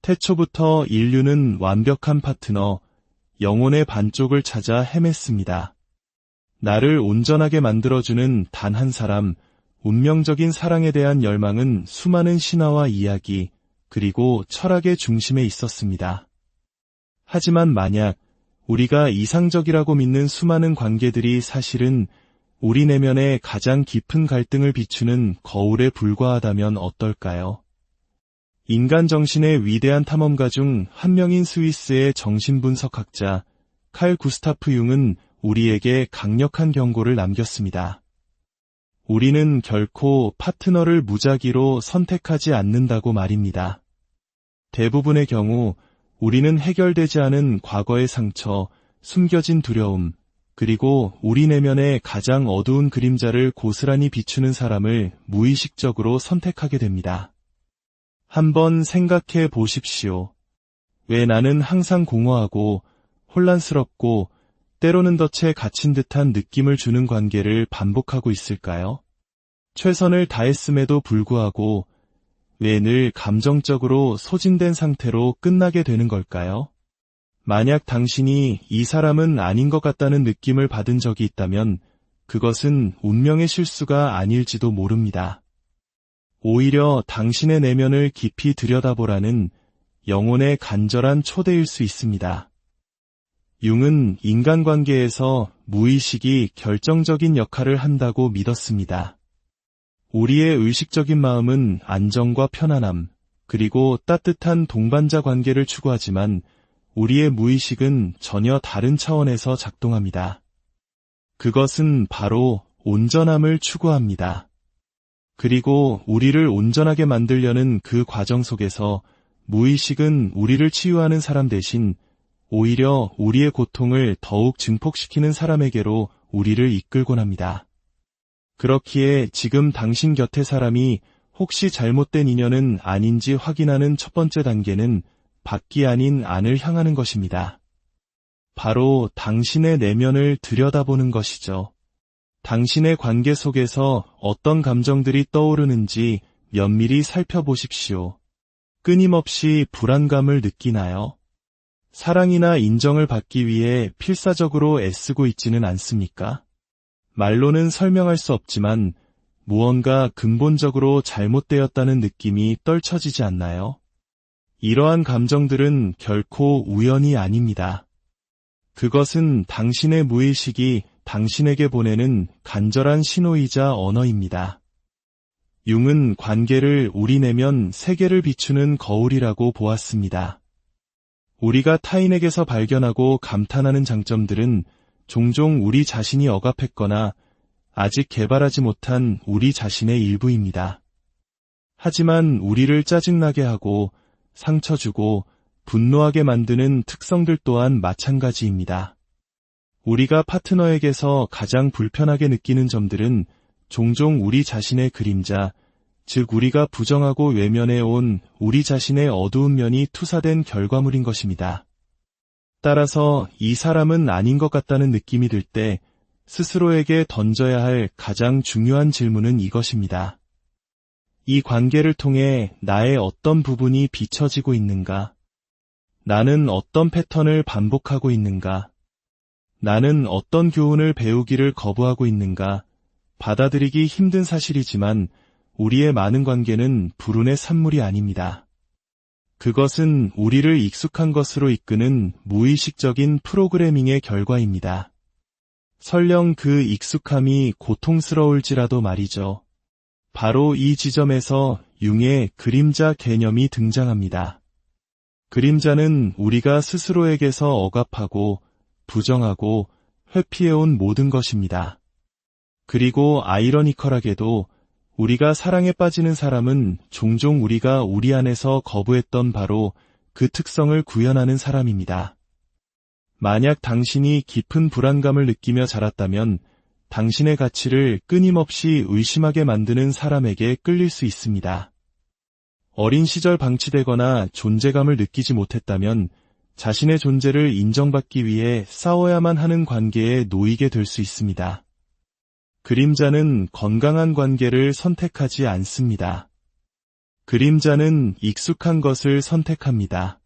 태초부터 인류는 완벽한 파트너, 영혼의 반쪽을 찾아 헤맸습니다. 나를 온전하게 만들어주는 단 한 사람, 운명적인 사랑에 대한 열망은 수많은 신화와 이야기, 그리고 철학의 중심에 있었습니다. 하지만 만약 우리가 이상적이라고 믿는 수많은 관계들이 사실은 우리 내면의 가장 깊은 갈등을 비추는 거울에 불과하다면 어떨까요? 인간 정신의 위대한 탐험가 중 한 명인 스위스의 정신분석학자 칼 구스타프 융은 우리에게 강력한 경고를 남겼습니다. 우리는 결코 파트너를 무작위로 선택하지 않는다고 말입니다. 대부분의 경우 우리는 해결되지 않은 과거의 상처, 숨겨진 두려움, 그리고 우리 내면의 가장 어두운 그림자를 고스란히 비추는 사람을 무의식적으로 선택하게 됩니다. 한번 생각해 보십시오. 왜 나는 항상 공허하고 혼란스럽고 때로는 덫에 갇힌 듯한 느낌을 주는 관계를 반복하고 있을까요? 최선을 다했음에도 불구하고 왜 늘 감정적으로 소진된 상태로 끝나게 되는 걸까요? 만약 당신이 이 사람은 아닌 것 같다는 느낌을 받은 적이 있다면 그것은 운명의 실수가 아닐지도 모릅니다. 오히려 당신의 내면을 깊이 들여다보라는 영혼의 간절한 초대일 수 있습니다. 융은 인간관계에서 무의식이 결정적인 역할을 한다고 믿었습니다. 우리의 의식적인 마음은 안정과 편안함, 그리고 따뜻한 동반자 관계를 추구하지만 우리의 무의식은 전혀 다른 차원에서 작동합니다. 그것은 바로 온전함을 추구합니다. 그리고 우리를 온전하게 만들려는 그 과정 속에서 무의식은 우리를 치유하는 사람 대신 오히려 우리의 고통을 더욱 증폭시키는 사람에게로 우리를 이끌곤 합니다. 그렇기에 지금 당신 곁의 사람이 혹시 잘못된 인연은 아닌지 확인하는 첫 번째 단계는 밖이 아닌 안을 향하는 것입니다. 바로 당신의 내면을 들여다보는 것이죠. 당신의 관계 속에서 어떤 감정들이 떠오르는지 면밀히 살펴보십시오. 끊임없이 불안감을 느끼나요? 사랑이나 인정을 받기 위해 필사적으로 애쓰고 있지는 않습니까? 말로는 설명할 수 없지만 무언가 근본적으로 잘못되었다는 느낌이 떨쳐지지 않나요? 이러한 감정들은 결코 우연이 아닙니다. 그것은 당신의 무의식이 당신에게 보내는 간절한 신호이자 언어입니다. 융은 관계를 우리 내면 세계를 비추는 거울이라고 보았습니다. 우리가 타인에게서 발견하고 감탄하는 장점들은 종종 우리 자신이 억압했거나 아직 개발하지 못한 우리 자신의 일부입니다. 하지만 우리를 짜증나게 하고 상처 주고 분노하게 만드는 특성들 또한 마찬가지입니다. 우리가 파트너에게서 가장 불편하게 느끼는 점들은 종종 우리 자신의 그림자, 즉 우리가 부정하고 외면해온 우리 자신의 어두운 면이 투사된 결과물인 것입니다. 따라서 이 사람은 아닌 것 같다는 느낌이 들 때 스스로에게 던져야 할 가장 중요한 질문은 이것입니다. 이 관계를 통해 나의 어떤 부분이 비춰지고 있는가? 나는 어떤 패턴을 반복하고 있는가? 나는 어떤 교훈을 배우기를 거부하고 있는가? 받아들이기 힘든 사실이지만 우리의 많은 관계는 불운의 산물이 아닙니다. 그것은 우리를 익숙한 것으로 이끄는 무의식적인 프로그래밍의 결과입니다. 설령 그 익숙함이 고통스러울지라도 말이죠. 바로 이 지점에서 융의 그림자 개념이 등장합니다. 그림자는 우리가 스스로에게서 억압하고 부정하고 회피해온 모든 것입니다. 그리고 아이러니컬하게도 우리가 사랑에 빠지는 사람은 종종 우리가 우리 안에서 거부했던 바로 그 특성을 구현하는 사람입니다. 만약 당신이 깊은 불안감을 느끼며 자랐다면 당신의 가치를 끊임없이 의심하게 만드는 사람에게 끌릴 수 있습니다. 어린 시절 방치되거나 존재감을 느끼지 못했다면 자신의 존재를 인정받기 위해 싸워야만 하는 관계에 놓이게 될 수 있습니다. 그림자는 건강한 관계를 선택하지 않습니다. 그림자는 익숙한 것을 선택합니다.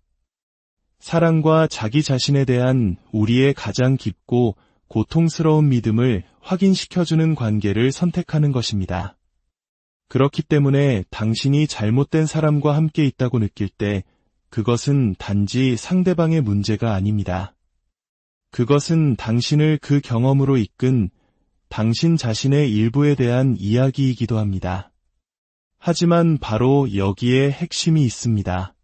사랑과 자기 자신에 대한 우리의 가장 깊고 고통스러운 믿음을 확인시켜주는 관계를 선택하는 것입니다. 그렇기 때문에 당신이 잘못된 사람과 함께 있다고 느낄 때 그것은 단지 상대방의 문제가 아닙니다. 그것은 당신을 그 경험으로 이끈 당신 자신의 일부에 대한 이야기이기도 합니다. 하지만 바로 여기에 핵심이 있습니다.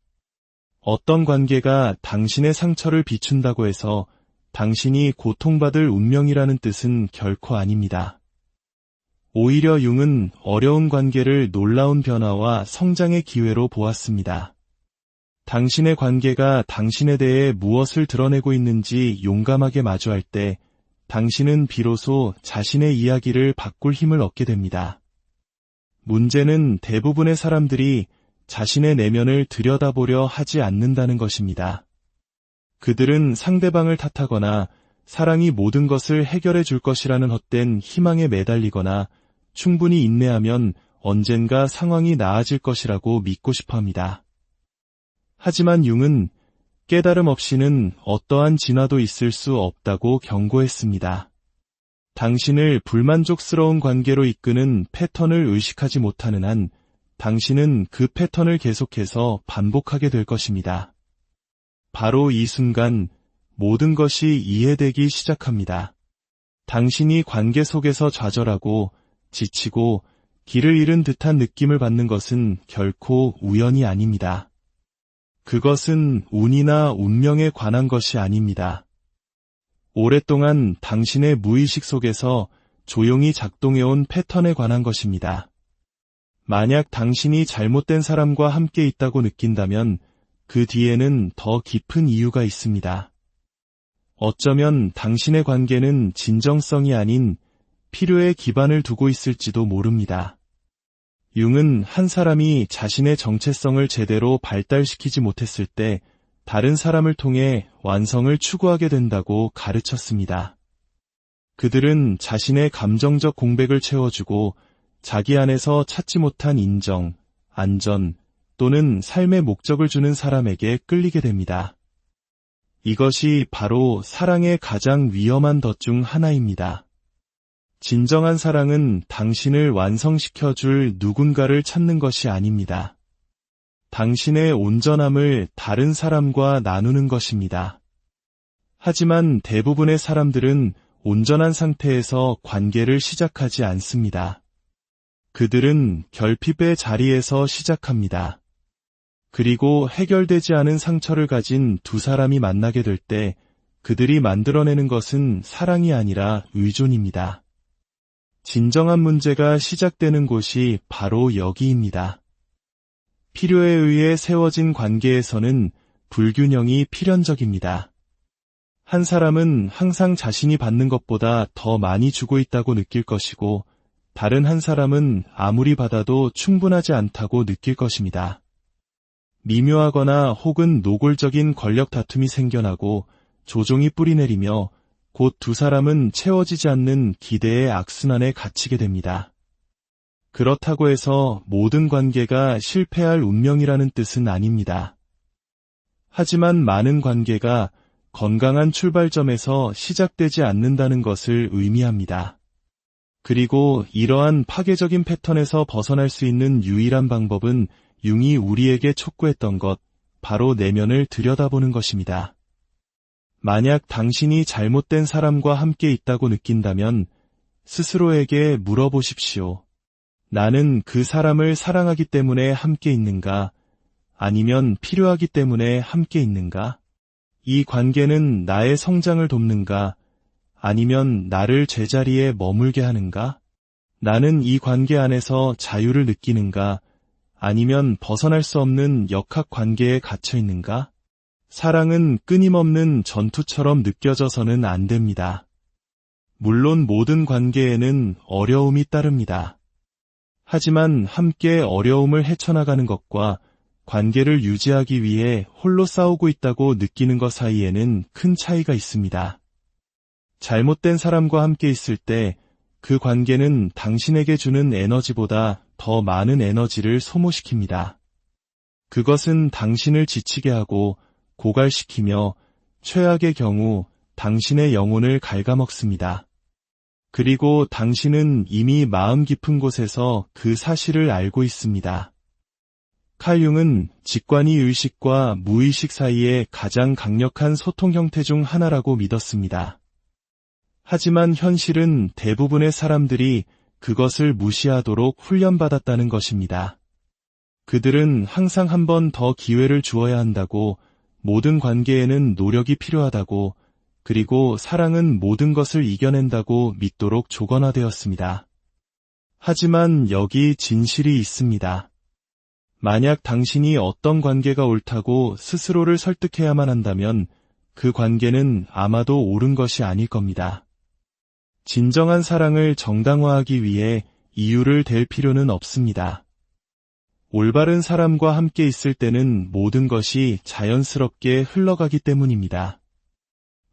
어떤 관계가 당신의 상처를 비춘다고 해서 당신이 고통받을 운명이라는 뜻은 결코 아닙니다. 오히려 융은 어려운 관계를 놀라운 변화와 성장의 기회로 보았습니다. 당신의 관계가 당신에 대해 무엇을 드러내고 있는지 용감하게 마주할 때 당신은 비로소 자신의 이야기를 바꿀 힘을 얻게 됩니다. 문제는 대부분의 사람들이 자신의 내면을 들여다보려 하지 않는다는 것입니다. 그들은 상대방을 탓하거나 사랑이 모든 것을 해결해 줄 것이라는 헛된 희망에 매달리거나 충분히 인내하면 언젠가 상황이 나아질 것이라고 믿고 싶어 합니다. 하지만 융은 깨달음 없이는 어떠한 진화도 있을 수 없다고 경고했습니다. 당신을 불만족스러운 관계로 이끄는 패턴을 의식하지 못하는 한 당신은 그 패턴을 계속해서 반복하게 될 것입니다. 바로 이 순간 모든 것이 이해되기 시작합니다. 당신이 관계 속에서 좌절하고 지치고 길을 잃은 듯한 느낌을 받는 것은 결코 우연이 아닙니다. 그것은 운이나 운명에 관한 것이 아닙니다. 오랫동안 당신의 무의식 속에서 조용히 작동해온 패턴에 관한 것입니다. 만약 당신이 잘못된 사람과 함께 있다고 느낀다면 그 뒤에는 더 깊은 이유가 있습니다. 어쩌면 당신의 관계는 진정성이 아닌 필요에 기반을 두고 있을지도 모릅니다. 융은 한 사람이 자신의 정체성을 제대로 발달시키지 못했을 때 다른 사람을 통해 완성을 추구하게 된다고 가르쳤습니다. 그들은 자신의 감정적 공백을 채워주고 자기 안에서 찾지 못한 인정, 안전 또는 삶의 목적을 주는 사람에게 끌리게 됩니다. 이것이 바로 사랑의 가장 위험한 덫 중 하나입니다. 진정한 사랑은 당신을 완성시켜줄 누군가를 찾는 것이 아닙니다. 당신의 온전함을 다른 사람과 나누는 것입니다. 하지만 대부분의 사람들은 온전한 상태에서 관계를 시작하지 않습니다. 그들은 결핍의 자리에서 시작합니다. 그리고 해결되지 않은 상처를 가진 두 사람이 만나게 될 때 그들이 만들어내는 것은 사랑이 아니라 의존입니다. 진정한 문제가 시작되는 곳이 바로 여기입니다. 필요에 의해 세워진 관계에서는 불균형이 필연적입니다. 한 사람은 항상 자신이 받는 것보다 더 많이 주고 있다고 느낄 것이고 다른 한 사람은 아무리 받아도 충분하지 않다고 느낄 것입니다. 미묘하거나 혹은 노골적인 권력 다툼이 생겨나고 조종이 뿌리내리며 곧 두 사람은 채워지지 않는 기대의 악순환에 갇히게 됩니다. 그렇다고 해서 모든 관계가 실패할 운명이라는 뜻은 아닙니다. 하지만 많은 관계가 건강한 출발점에서 시작되지 않는다는 것을 의미합니다. 그리고 이러한 파괴적인 패턴에서 벗어날 수 있는 유일한 방법은 융이 우리에게 촉구했던 것, 바로 내면을 들여다보는 것입니다. 만약 당신이 잘못된 사람과 함께 있다고 느낀다면 스스로에게 물어보십시오. 나는 그 사람을 사랑하기 때문에 함께 있는가? 아니면 필요하기 때문에 함께 있는가? 이 관계는 나의 성장을 돕는가? 아니면 나를 제자리에 머물게 하는가? 나는 이 관계 안에서 자유를 느끼는가? 아니면 벗어날 수 없는 역학 관계에 갇혀 있는가? 사랑은 끊임없는 전투처럼 느껴져서는 안 됩니다. 물론 모든 관계에는 어려움이 따릅니다. 하지만 함께 어려움을 헤쳐나가는 것과 관계를 유지하기 위해 홀로 싸우고 있다고 느끼는 것 사이에는 큰 차이가 있습니다. 잘못된 사람과 함께 있을 때 그 관계는 당신에게 주는 에너지보다 더 많은 에너지를 소모시킵니다. 그것은 당신을 지치게 하고 고갈시키며 최악의 경우 당신의 영혼을 갉아먹습니다. 그리고 당신은 이미 마음 깊은 곳에서 그 사실을 알고 있습니다. 칼 융은 직관이 의식과 무의식 사이의 가장 강력한 소통 형태 중 하나라고 믿었습니다. 하지만 현실은 대부분의 사람들이 그것을 무시하도록 훈련받았다는 것입니다. 그들은 항상 한 번 더 기회를 주어야 한다고, 모든 관계에는 노력이 필요하다고, 그리고 사랑은 모든 것을 이겨낸다고 믿도록 조건화되었습니다. 하지만 여기 진실이 있습니다. 만약 당신이 어떤 관계가 옳다고 스스로를 설득해야만 한다면 그 관계는 아마도 옳은 것이 아닐 겁니다. 진정한 사랑을 정당화하기 위해 이유를 댈 필요는 없습니다. 올바른 사람과 함께 있을 때는 모든 것이 자연스럽게 흘러가기 때문입니다.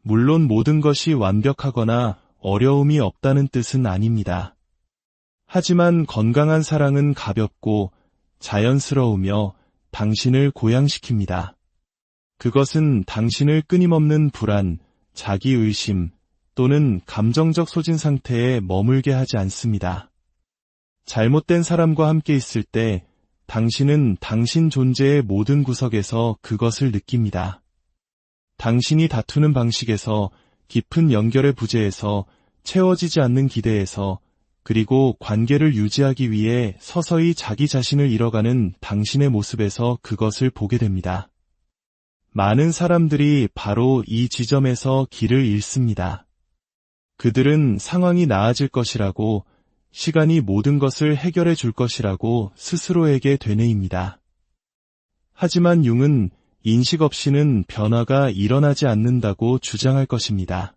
물론 모든 것이 완벽하거나 어려움이 없다는 뜻은 아닙니다. 하지만 건강한 사랑은 가볍고 자연스러우며 당신을 고양시킵니다. 그것은 당신을 끊임없는 불안, 자기의심 또는 감정적 소진 상태에 머물게 하지 않습니다. 잘못된 사람과 함께 있을 때 당신은 당신 존재의 모든 구석에서 그것을 느낍니다. 당신이 다투는 방식에서, 깊은 연결의 부재에서, 채워지지 않는 기대에서, 그리고 관계를 유지하기 위해 서서히 자기 자신을 잃어가는 당신의 모습에서 그것을 보게 됩니다. 많은 사람들이 바로 이 지점에서 길을 잃습니다. 그들은 상황이 나아질 것이라고, 시간이 모든 것을 해결해 줄 것이라고 스스로에게 되뇌입니다. 하지만 융은 인식 없이는 변화가 일어나지 않는다고 주장할 것입니다.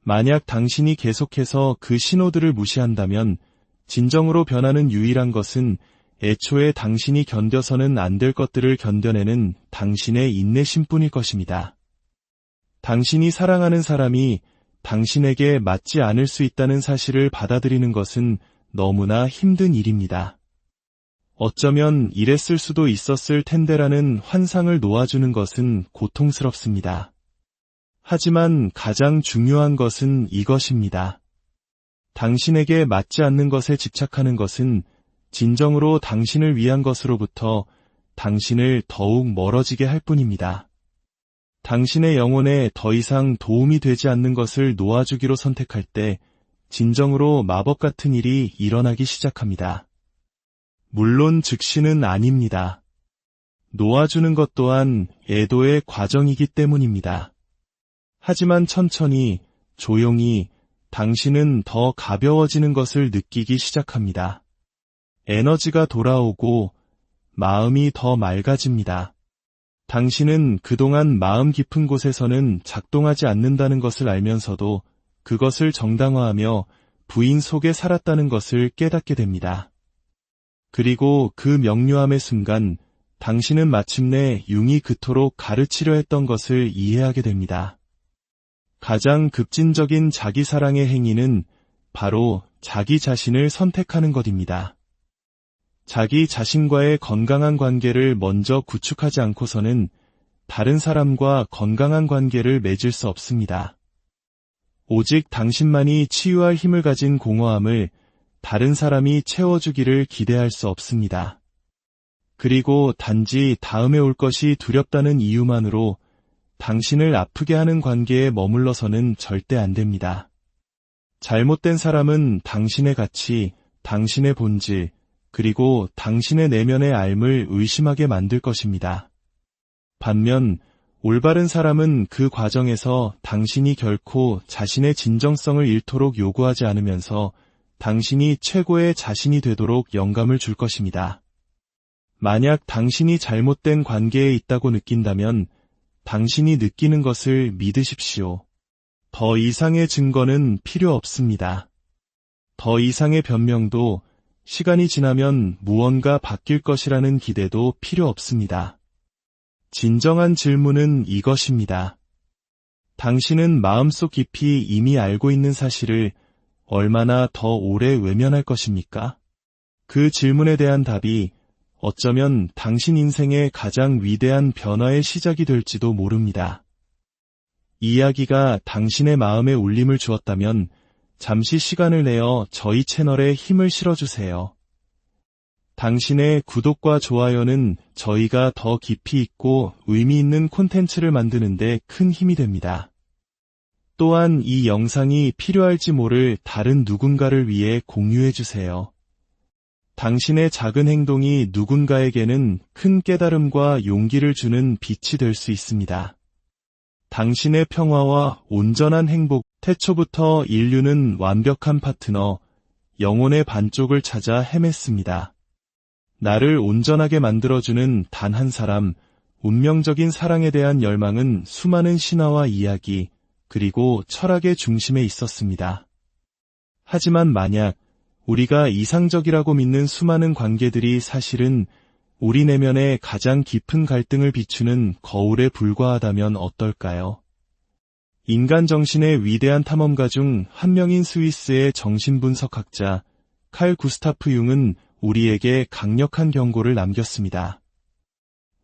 만약 당신이 계속해서 그 신호들을 무시한다면 진정으로 변하는 유일한 것은 애초에 당신이 견뎌서는 안 될 것들을 견뎌내는 당신의 인내심뿐일 것입니다. 당신이 사랑하는 사람이 당신에게 맞지 않을 수 있다는 사실을 받아들이는 것은 너무나 힘든 일입니다. 어쩌면 이랬을 수도 있었을 텐데라는 환상을 놓아주는 것은 고통스럽습니다. 하지만 가장 중요한 것은 이것입니다. 당신에게 맞지 않는 것에 집착하는 것은 진정으로 당신을 위한 것으로부터 당신을 더욱 멀어지게 할 뿐입니다. 당신의 영혼에 더 이상 도움이 되지 않는 것을 놓아주기로 선택할 때 진정으로 마법 같은 일이 일어나기 시작합니다. 물론 즉시는 아닙니다. 놓아주는 것 또한 애도의 과정이기 때문입니다. 하지만 천천히, 조용히 당신은 더 가벼워지는 것을 느끼기 시작합니다. 에너지가 돌아오고 마음이 더 맑아집니다. 당신은 그동안 마음 깊은 곳에서는 작동하지 않는다는 것을 알면서도 그것을 정당화하며 부인 속에 살았다는 것을 깨닫게 됩니다. 그리고 그 명료함의 순간 당신은 마침내 융이 그토록 가르치려 했던 것을 이해하게 됩니다. 가장 급진적인 자기 사랑의 행위는 바로 자기 자신을 선택하는 것입니다. 자기 자신과의 건강한 관계를 먼저 구축하지 않고서는 다른 사람과 건강한 관계를 맺을 수 없습니다. 오직 당신만이 치유할 힘을 가진 공허함을 다른 사람이 채워주기를 기대할 수 없습니다. 그리고 단지 다음에 올 것이 두렵다는 이유만으로 당신을 아프게 하는 관계에 머물러서는 절대 안 됩니다. 잘못된 사람은 당신의 가치, 당신의 본질, 그리고 당신의 내면의 삶을 의심하게 만들 것입니다. 반면 올바른 사람은 그 과정에서 당신이 결코 자신의 진정성을 잃도록 요구하지 않으면서 당신이 최고의 자신이 되도록 영감을 줄 것입니다. 만약 당신이 잘못된 관계에 있다고 느낀다면 당신이 느끼는 것을 믿으십시오. 더 이상의 증거는 필요 없습니다. 더 이상의 변명도, 시간이 지나면 무언가 바뀔 것이라는 기대도 필요 없습니다. 진정한 질문은 이것입니다. 당신은 마음속 깊이 이미 알고 있는 사실을 얼마나 더 오래 외면할 것입니까? 그 질문에 대한 답이 어쩌면 당신 인생의 가장 위대한 변화의 시작이 될지도 모릅니다. 이 이야기가 당신의 마음에 울림을 주었다면 잠시 시간을 내어 저희 채널에 힘을 실어주세요. 당신의 구독과 좋아요는 저희가 더 깊이 있고 의미 있는 콘텐츠를 만드는 데 큰 힘이 됩니다. 또한 이 영상이 필요할지 모를 다른 누군가를 위해 공유해주세요. 당신의 작은 행동이 누군가에게는 큰 깨달음과 용기를 주는 빛이 될 수 있습니다. 당신의 평화와 온전한 행복, 태초부터 인류는 완벽한 파트너, 영혼의 반쪽을 찾아 헤맸습니다. 나를 온전하게 만들어주는 단 한 사람, 운명적인 사랑에 대한 열망은 수많은 신화와 이야기, 그리고 철학의 중심에 있었습니다. 하지만 만약 우리가 이상적이라고 믿는 수많은 관계들이 사실은 우리 내면의 가장 깊은 갈등을 비추는 거울에 불과하다면 어떨까요? 인간 정신의 위대한 탐험가 중 한 명인 스위스의 정신분석학자 칼 구스타프 융은 우리에게 강력한 경고를 남겼습니다.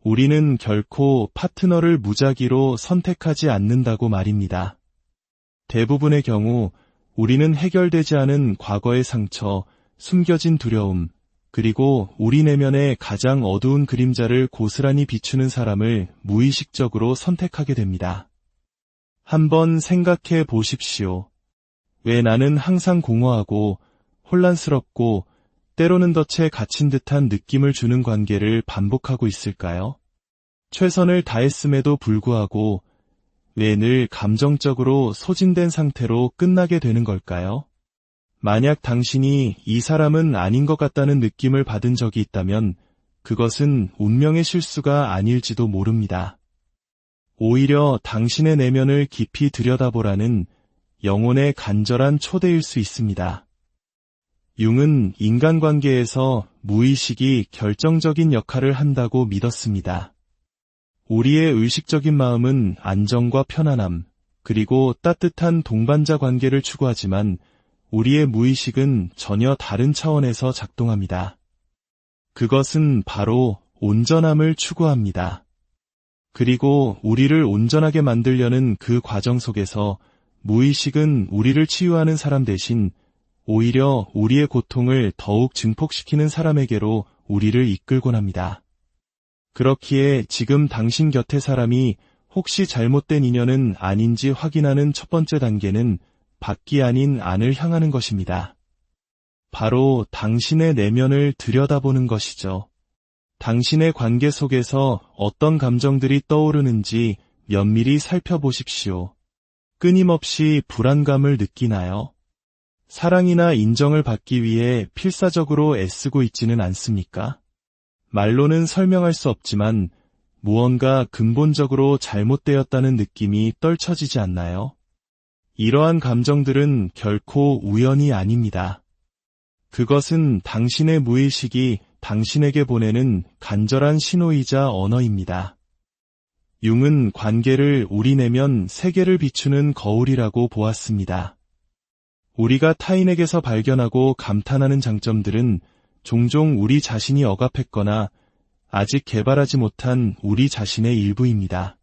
우리는 결코 파트너를 무작위로 선택하지 않는다고 말입니다. 대부분의 경우 우리는 해결되지 않은 과거의 상처, 숨겨진 두려움, 그리고 우리 내면의 가장 어두운 그림자를 고스란히 비추는 사람을 무의식적으로 선택하게 됩니다. 한번 생각해 보십시오. 왜 나는 항상 공허하고 혼란스럽고 때로는 덫에 갇힌 듯한 느낌을 주는 관계를 반복하고 있을까요? 최선을 다했음에도 불구하고 왜 늘 감정적으로 소진된 상태로 끝나게 되는 걸까요? 만약 당신이 이 사람은 아닌 것 같다는 느낌을 받은 적이 있다면 그것은 운명의 실수가 아닐지도 모릅니다. 오히려 당신의 내면을 깊이 들여다보라는 영혼의 간절한 초대일 수 있습니다. 융은 인간관계에서 무의식이 결정적인 역할을 한다고 믿었습니다. 우리의 의식적인 마음은 안정과 편안함, 그리고 따뜻한 동반자 관계를 추구하지만 우리의 무의식은 전혀 다른 차원에서 작동합니다. 그것은 바로 온전함을 추구합니다. 그리고 우리를 온전하게 만들려는 그 과정 속에서 무의식은 우리를 치유하는 사람 대신 오히려 우리의 고통을 더욱 증폭시키는 사람에게로 우리를 이끌곤 합니다. 그렇기에 지금 당신 곁의 사람이 혹시 잘못된 인연은 아닌지 확인하는 첫 번째 단계는 밖이 아닌 안을 향하는 것입니다. 바로 당신의 내면을 들여다보는 것이죠. 당신의 관계 속에서 어떤 감정들이 떠오르는지 면밀히 살펴보십시오. 끊임없이 불안감을 느끼나요? 사랑이나 인정을 받기 위해 필사적으로 애쓰고 있지는 않습니까? 말로는 설명할 수 없지만 무언가 근본적으로 잘못되었다는 느낌이 떨쳐지지 않나요? 이러한 감정들은 결코 우연이 아닙니다. 그것은 당신의 무의식이 당신에게 보내는 간절한 신호이자 언어입니다. 융은 관계를 우리 내면 세계를 비추는 거울이라고 보았습니다. 우리가 타인에게서 발견하고 감탄하는 장점들은 종종 우리 자신이 억압했거나 아직 개발하지 못한 우리 자신의 일부입니다.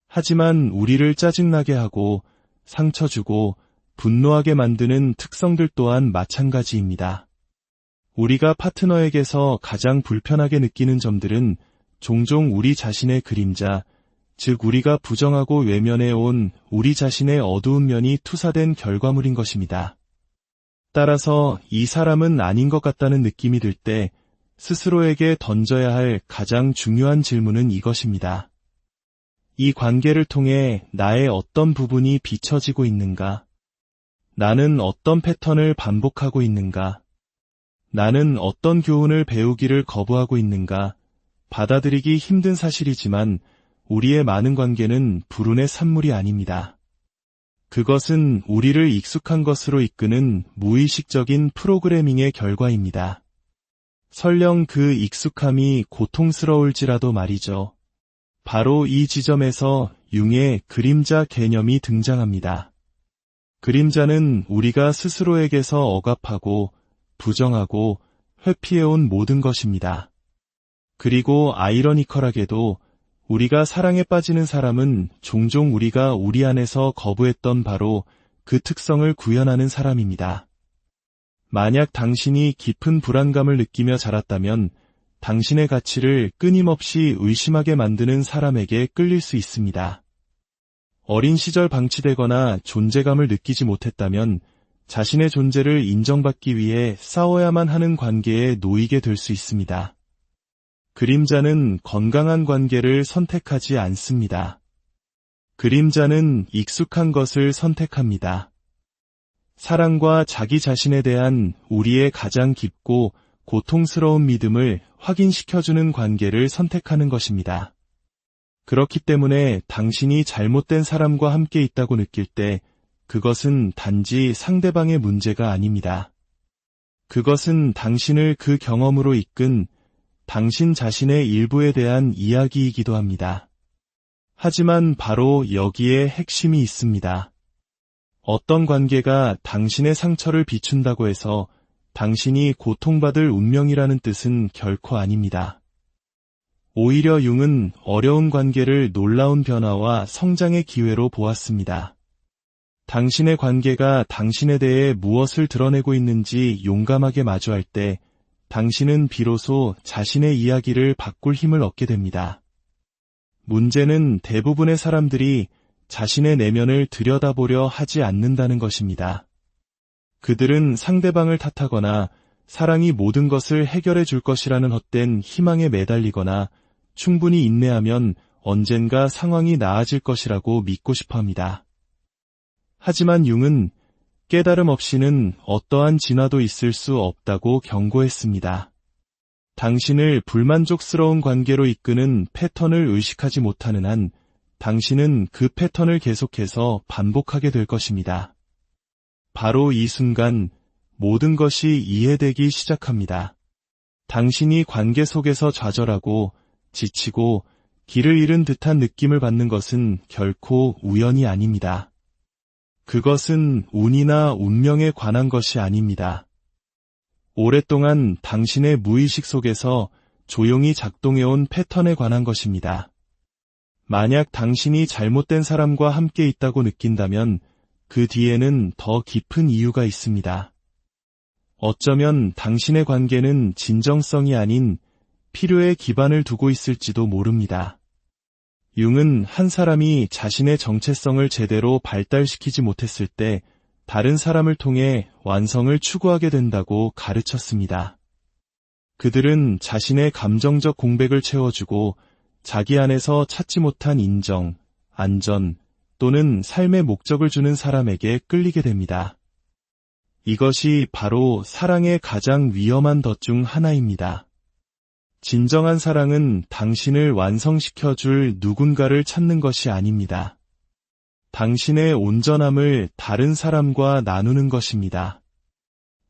하지만 우리를 짜증나게 하고 상처 주고 분노하게 만드는 특성들 또한 마찬가지입니다. 우리가 파트너에게서 가장 불편하게 느끼는 점들은 종종 우리 자신의 그림자, 즉 우리가 부정하고 외면해온 우리 자신의 어두운 면이 투사된 결과물인 것입니다. 따라서 이 사람은 아닌 것 같다는 느낌이 들 때 스스로에게 던져야 할 가장 중요한 질문은 이것입니다. 이 관계를 통해 나의 어떤 부분이 비춰지고 있는가? 나는 어떤 패턴을 반복하고 있는가? 나는 어떤 교훈을 배우기를 거부하고 있는가? 받아들이기 힘든 사실이지만 우리의 많은 관계는 불운의 산물이 아닙니다. 그것은 우리를 익숙한 것으로 이끄는 무의식적인 프로그래밍의 결과입니다. 설령 그 익숙함이 고통스러울지라도 말이죠. 바로 이 지점에서 융의 그림자 개념이 등장합니다. 그림자는 우리가 스스로에게서 억압하고 부정하고 회피해온 모든 것입니다. 그리고 아이러니컬하게도 우리가 사랑에 빠지는 사람은 종종 우리가 우리 안에서 거부했던 바로 그 특성을 구현하는 사람입니다. 만약 당신이 깊은 불안감을 느끼며 자랐다면 당신의 가치를 끊임없이 의심하게 만드는 사람에게 끌릴 수 있습니다. 어린 시절 방치되거나 존재감을 느끼지 못했다면 자신의 존재를 인정받기 위해 싸워야만 하는 관계에 놓이게 될 수 있습니다. 그림자는 건강한 관계를 선택하지 않습니다. 그림자는 익숙한 것을 선택합니다. 사랑과 자기 자신에 대한 우리의 가장 깊고 고통스러운 믿음을 확인시켜주는 관계를 선택하는 것입니다. 그렇기 때문에 당신이 잘못된 사람과 함께 있다고 느낄 때 그것은 단지 상대방의 문제가 아닙니다. 그것은 당신을 그 경험으로 이끈 당신 자신의 일부에 대한 이야기이기도 합니다. 하지만 바로 여기에 핵심이 있습니다. 어떤 관계가 당신의 상처를 비춘다고 해서 당신이 고통받을 운명이라는 뜻은 결코 아닙니다. 오히려 융은 어려운 관계를 놀라운 변화와 성장의 기회로 보았습니다. 당신의 관계가 당신에 대해 무엇을 드러내고 있는지 용감하게 마주할 때 당신은 비로소 자신의 이야기를 바꿀 힘을 얻게 됩니다. 문제는 대부분의 사람들이 자신의 내면을 들여다보려 하지 않는다는 것입니다. 그들은 상대방을 탓하거나 사랑이 모든 것을 해결해 줄 것이라는 헛된 희망에 매달리거나 충분히 인내하면 언젠가 상황이 나아질 것이라고 믿고 싶어 합니다. 하지만 융은 깨달음 없이는 어떠한 진화도 있을 수 없다고 경고했습니다. 당신을 불만족스러운 관계로 이끄는 패턴을 의식하지 못하는 한 당신은 그 패턴을 계속해서 반복하게 될 것입니다. 바로 이 순간 모든 것이 이해되기 시작합니다. 당신이 관계 속에서 좌절하고 지치고 길을 잃은 듯한 느낌을 받는 것은 결코 우연이 아닙니다. 그것은 운이나 운명에 관한 것이 아닙니다. 오랫동안 당신의 무의식 속에서 조용히 작동해온 패턴에 관한 것입니다. 만약 당신이 잘못된 사람과 함께 있다고 느낀다면 그 뒤에는 더 깊은 이유가 있습니다. 어쩌면 당신의 관계는 진정성이 아닌 필요에 기반을 두고 있을지도 모릅니다. 융은 한 사람이 자신의 정체성을 제대로 발달시키지 못했을 때 다른 사람을 통해 완성을 추구하게 된다고 가르쳤습니다. 그들은 자신의 감정적 공백을 채워주고 자기 안에서 찾지 못한 인정, 안전 또는 삶의 목적을 주는 사람에게 끌리게 됩니다. 이것이 바로 사랑의 가장 위험한 덫 중 하나입니다. 진정한 사랑은 당신을 완성시켜줄 누군가를 찾는 것이 아닙니다. 당신의 온전함을 다른 사람과 나누는 것입니다.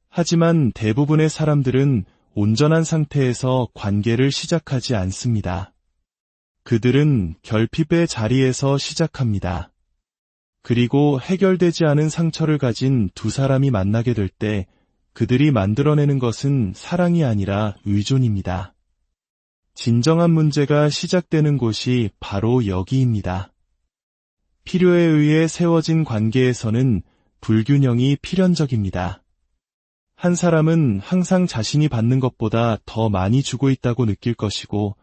하지만 대부분의 사람들은 온전한 상태에서 관계를 시작하지 않습니다. 그들은 결핍의 자리에서 시작합니다. 그리고 해결되지 않은 상처를 가진 두 사람이 만나게 될 때 그들이 만들어내는 것은 사랑이 아니라 의존입니다. 진정한 문제가 시작되는 곳이 바로 여기입니다. 필요에 의해 세워진 관계에서는 불균형이 필연적입니다. 한 사람은 항상 자신이 받는 것보다 더 많이 주고 있다고 느낄 것이고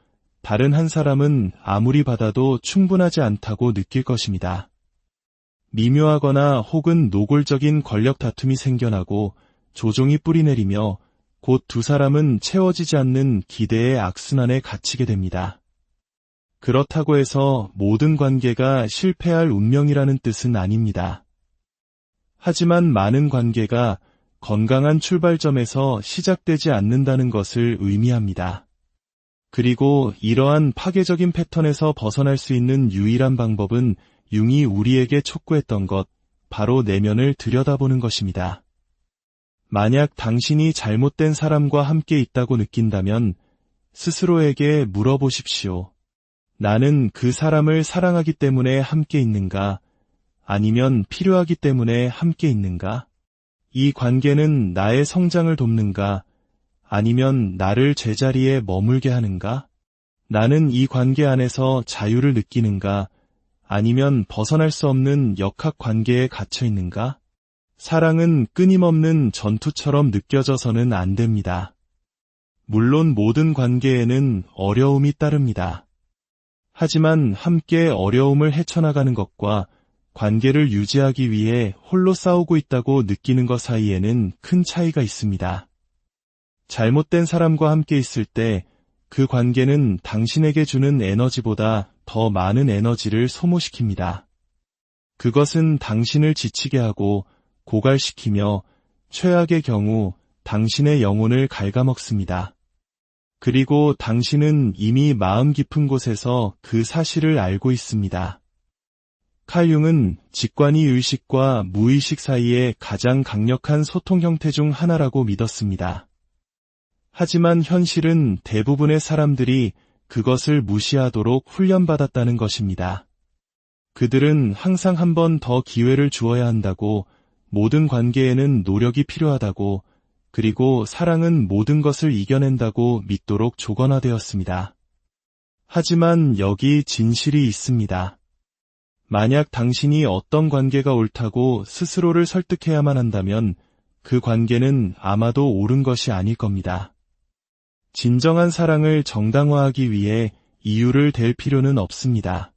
다른 한 사람은 아무리 받아도 충분하지 않다고 느낄 것입니다. 미묘하거나 혹은 노골적인 권력 다툼이 생겨나고 조종이 뿌리내리며 곧 두 사람은 채워지지 않는 기대의 악순환에 갇히게 됩니다. 그렇다고 해서 모든 관계가 실패할 운명이라는 뜻은 아닙니다. 하지만 많은 관계가 건강한 출발점에서 시작되지 않는다는 것을 의미합니다. 그리고 이러한 파괴적인 패턴에서 벗어날 수 있는 유일한 방법은 융이 우리에게 촉구했던 것, 바로 내면을 들여다보는 것입니다. 만약 당신이 잘못된 사람과 함께 있다고 느낀다면 스스로에게 물어보십시오. 나는 그 사람을 사랑하기 때문에 함께 있는가? 아니면 필요하기 때문에 함께 있는가? 이 관계는 나의 성장을 돕는가? 아니면 나를 제자리에 머물게 하는가? 나는 이 관계 안에서 자유를 느끼는가? 아니면 벗어날 수 없는 역학 관계에 갇혀 있는가? 사랑은 끊임없는 전투처럼 느껴져서는 안 됩니다. 물론 모든 관계에는 어려움이 따릅니다. 하지만 함께 어려움을 헤쳐나가는 것과 관계를 유지하기 위해 홀로 싸우고 있다고 느끼는 것 사이에는 큰 차이가 있습니다. 잘못된 사람과 함께 있을 때 그 관계는 당신에게 주는 에너지보다 더 많은 에너지를 소모시킵니다. 그것은 당신을 지치게 하고 고갈시키며 최악의 경우 당신의 영혼을 갉아먹습니다. 그리고 당신은 이미 마음 깊은 곳에서 그 사실을 알고 있습니다. 칼 융은 직관이 의식과 무의식 사이의 가장 강력한 소통 형태 중 하나라고 믿었습니다. 하지만 현실은 대부분의 사람들이 그것을 무시하도록 훈련받았다는 것입니다. 그들은 항상 한 번 더 기회를 주어야 한다고, 모든 관계에는 노력이 필요하다고, 그리고 사랑은 모든 것을 이겨낸다고 믿도록 조건화되었습니다. 하지만 여기 진실이 있습니다. 만약 당신이 어떤 관계가 옳다고 스스로를 설득해야만 한다면 그 관계는 아마도 옳은 것이 아닐 겁니다. 진정한 사랑을 정당화하기 위해 이유를 댈 필요는 없습니다.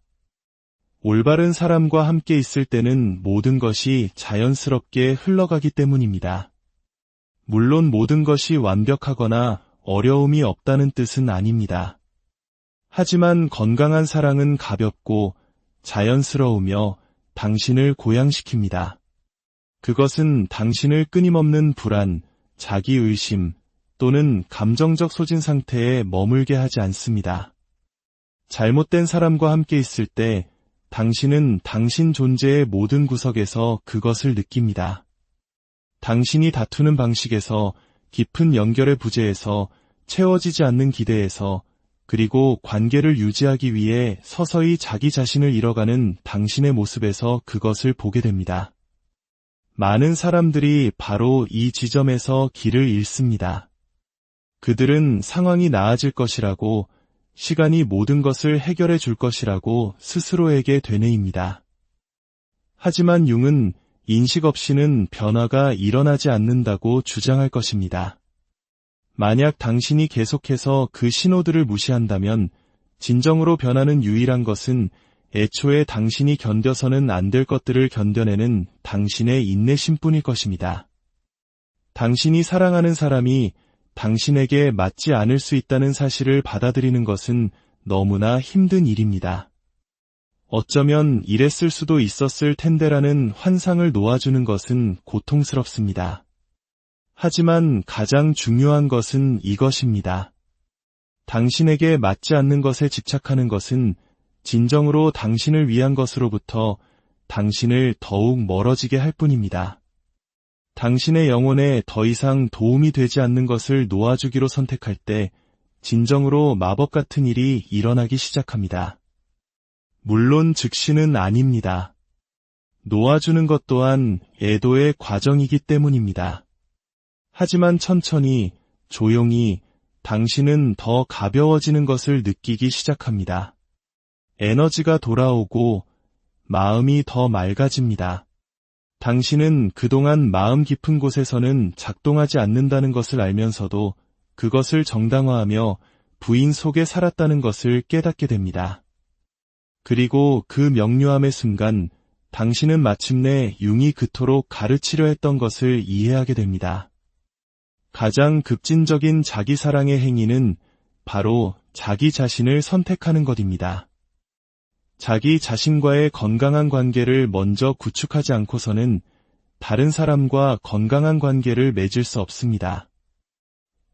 올바른 사람과 함께 있을 때는 모든 것이 자연스럽게 흘러가기 때문입니다. 물론 모든 것이 완벽하거나 어려움이 없다는 뜻은 아닙니다. 하지만 건강한 사랑은 가볍고 자연스러우며 당신을 고양시킵니다. 그것은 당신을 끊임없는 불안, 자기의심 또는 감정적 소진 상태에 머물게 하지 않습니다. 잘못된 사람과 함께 있을 때 당신은 당신 존재의 모든 구석에서 그것을 느낍니다. 당신이 다투는 방식에서, 깊은 연결의 부재에서, 채워지지 않는 기대에서, 그리고 관계를 유지하기 위해 서서히 자기 자신을 잃어가는 당신의 모습에서 그것을 보게 됩니다. 많은 사람들이 바로 이 지점에서 길을 잃습니다. 그들은 상황이 나아질 것이라고, 시간이 모든 것을 해결해 줄 것이라고 스스로에게 되뇌입니다. 하지만 융은 인식 없이는 변화가 일어나지 않는다고 주장할 것입니다. 만약 당신이 계속해서 그 신호들을 무시한다면 진정으로 변하는 유일한 것은 애초에 당신이 견뎌서는 안 될 것들을 견뎌내는 당신의 인내심뿐일 것입니다. 당신이 사랑하는 사람이 당신에게 맞지 않을 수 있다는 사실을 받아들이는 것은 너무나 힘든 일입니다. 어쩌면 이랬을 수도 있었을 텐데라는 환상을 놓아주는 것은 고통스럽습니다. 하지만 가장 중요한 것은 이것입니다. 당신에게 맞지 않는 것에 집착하는 것은 진정으로 당신을 위한 것으로부터 당신을 더욱 멀어지게 할 뿐입니다. 당신의 영혼에 더 이상 도움이 되지 않는 것을 놓아주기로 선택할 때 진정으로 마법 같은 일이 일어나기 시작합니다. 물론 즉시는 아닙니다. 놓아주는 것 또한 애도의 과정이기 때문입니다. 하지만 천천히, 조용히 당신은 더 가벼워지는 것을 느끼기 시작합니다. 에너지가 돌아오고 마음이 더 맑아집니다. 당신은 그동안 마음 깊은 곳에서는 작동하지 않는다는 것을 알면서도 그것을 정당화하며 부인 속에 살았다는 것을 깨닫게 됩니다. 그리고 그 명료함의 순간 당신은 마침내 융이 그토록 가르치려 했던 것을 이해하게 됩니다. 가장 급진적인 자기 사랑의 행위는 바로 자기 자신을 선택하는 것입니다. 자기 자신과의 건강한 관계를 먼저 구축하지 않고서는 다른 사람과 건강한 관계를 맺을 수 없습니다.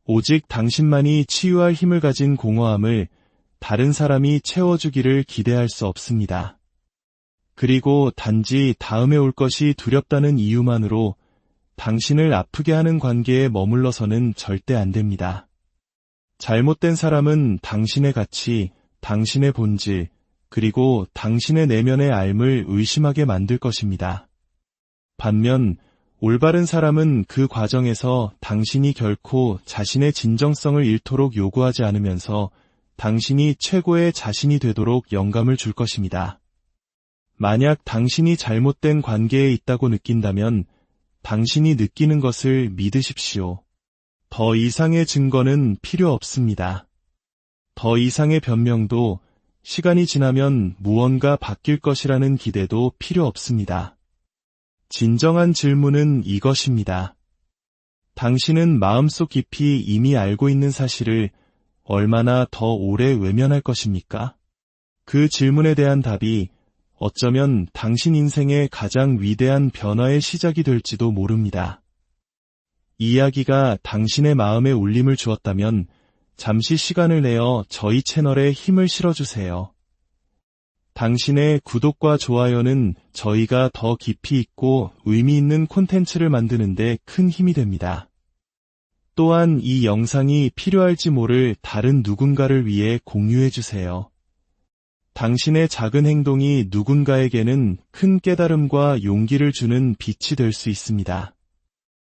오직 당신만이 치유할 힘을 가진 공허함을 다른 사람이 채워주기를 기대할 수 없습니다. 그리고 단지 다음에 올 것이 두렵다는 이유만으로 당신을 아프게 하는 관계에 머물러서는 절대 안 됩니다. 잘못된 사람은 당신의 가치, 당신의 본질, 그리고 당신의 내면의 삶을 의심하게 만들 것입니다. 반면 올바른 사람은 그 과정에서 당신이 결코 자신의 진정성을 잃도록 요구하지 않으면서 당신이 최고의 자신이 되도록 영감을 줄 것입니다. 만약 당신이 잘못된 관계에 있다고 느낀다면 당신이 느끼는 것을 믿으십시오. 더 이상의 증거는 필요 없습니다. 더 이상의 변명도, 시간이 지나면 무언가 바뀔 것이라는 기대도 필요 없습니다. 진정한 질문은 이것입니다. 당신은 마음속 깊이 이미 알고 있는 사실을 얼마나 더 오래 외면할 것입니까? 그 질문에 대한 답이 어쩌면 당신 인생의 가장 위대한 변화의 시작이 될지도 모릅니다. 이 이야기가 당신의 마음에 울림을 주었다면 잠시 시간을 내어 저희 채널에 힘을 실어주세요. 당신의 구독과 좋아요는 저희가 더 깊이 있고 의미 있는 콘텐츠를 만드는 데 큰 힘이 됩니다. 또한 이 영상이 필요할지 모를 다른 누군가를 위해 공유해주세요. 당신의 작은 행동이 누군가에게는 큰 깨달음과 용기를 주는 빛이 될 수 있습니다.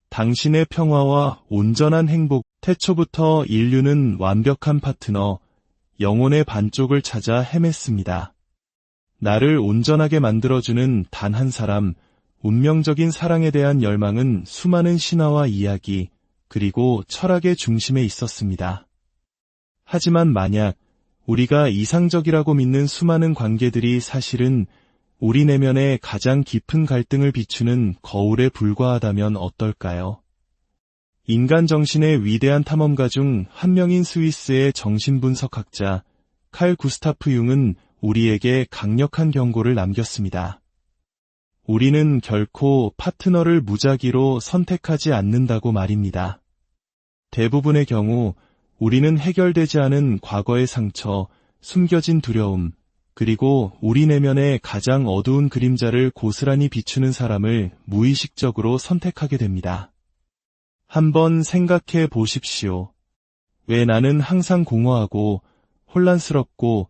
당신의 평화와 온전한 행복, 태초부터 인류는 완벽한 파트너, 영혼의 반쪽을 찾아 헤맸습니다. 나를 온전하게 만들어주는 단 한 사람, 운명적인 사랑에 대한 열망은 수많은 신화와 이야기, 그리고 철학의 중심에 있었습니다. 하지만 만약 우리가 이상적이라고 믿는 수많은 관계들이 사실은 우리 내면의 가장 깊은 갈등을 비추는 거울에 불과하다면 어떨까요? 인간 정신의 위대한 탐험가 중 한 명인 스위스의 정신분석학자 칼 구스타프 융은 우리에게 강력한 경고를 남겼습니다. 우리는 결코 파트너를 무작위로 선택하지 않는다고 말입니다. 대부분의 경우 우리는 해결되지 않은 과거의 상처, 숨겨진 두려움, 그리고 우리 내면의 가장 어두운 그림자를 고스란히 비추는 사람을 무의식적으로 선택하게 됩니다. 한번 생각해 보십시오. 왜 나는 항상 공허하고 혼란스럽고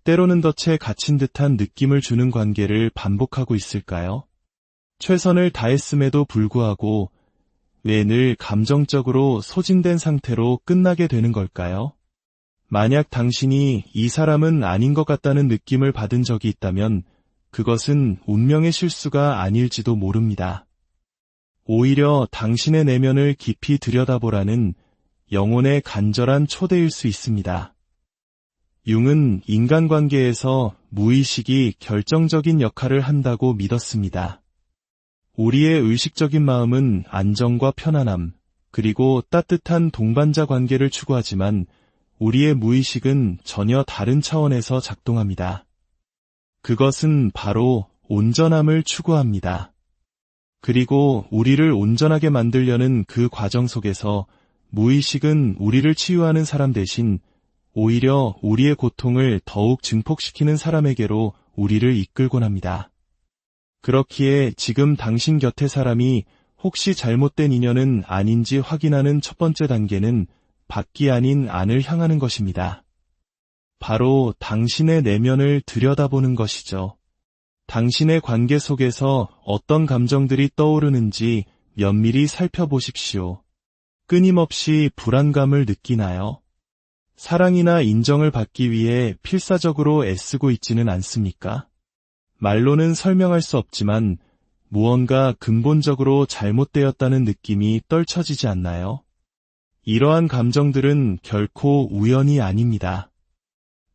때로는 덫에 갇힌 듯한 느낌을 주는 관계를 반복하고 있을까요? 최선을 다했음에도 불구하고 왜 늘 감정적으로 소진된 상태로 끝나게 되는 걸까요? 만약 당신이 이 사람은 아닌 것 같다는 느낌을 받은 적이 있다면 그것은 운명의 실수가 아닐지도 모릅니다. 오히려 당신의 내면을 깊이 들여다보라는 영혼의 간절한 초대일 수 있습니다. 융은 인간관계에서 무의식이 결정적인 역할을 한다고 믿었습니다. 우리의 의식적인 마음은 안정과 편안함, 그리고 따뜻한 동반자 관계를 추구하지만 우리의 무의식은 전혀 다른 차원에서 작동합니다. 그것은 바로 온전함을 추구합니다. 그리고 우리를 온전하게 만들려는 그 과정 속에서 무의식은 우리를 치유하는 사람 대신 오히려 우리의 고통을 더욱 증폭시키는 사람에게로 우리를 이끌곤 합니다. 그렇기에 지금 당신 곁의 사람이 혹시 잘못된 인연은 아닌지 확인하는 첫 번째 단계는 밖이 아닌 안을 향하는 것입니다. 바로 당신의 내면을 들여다보는 것이죠. 당신의 관계 속에서 어떤 감정들이 떠오르는지 면밀히 살펴보십시오. 끊임없이 불안감을 느끼나요? 사랑이나 인정을 받기 위해 필사적으로 애쓰고 있지는 않습니까? 말로는 설명할 수 없지만 무언가 근본적으로 잘못되었다는 느낌이 떨쳐지지 않나요? 이러한 감정들은 결코 우연이 아닙니다.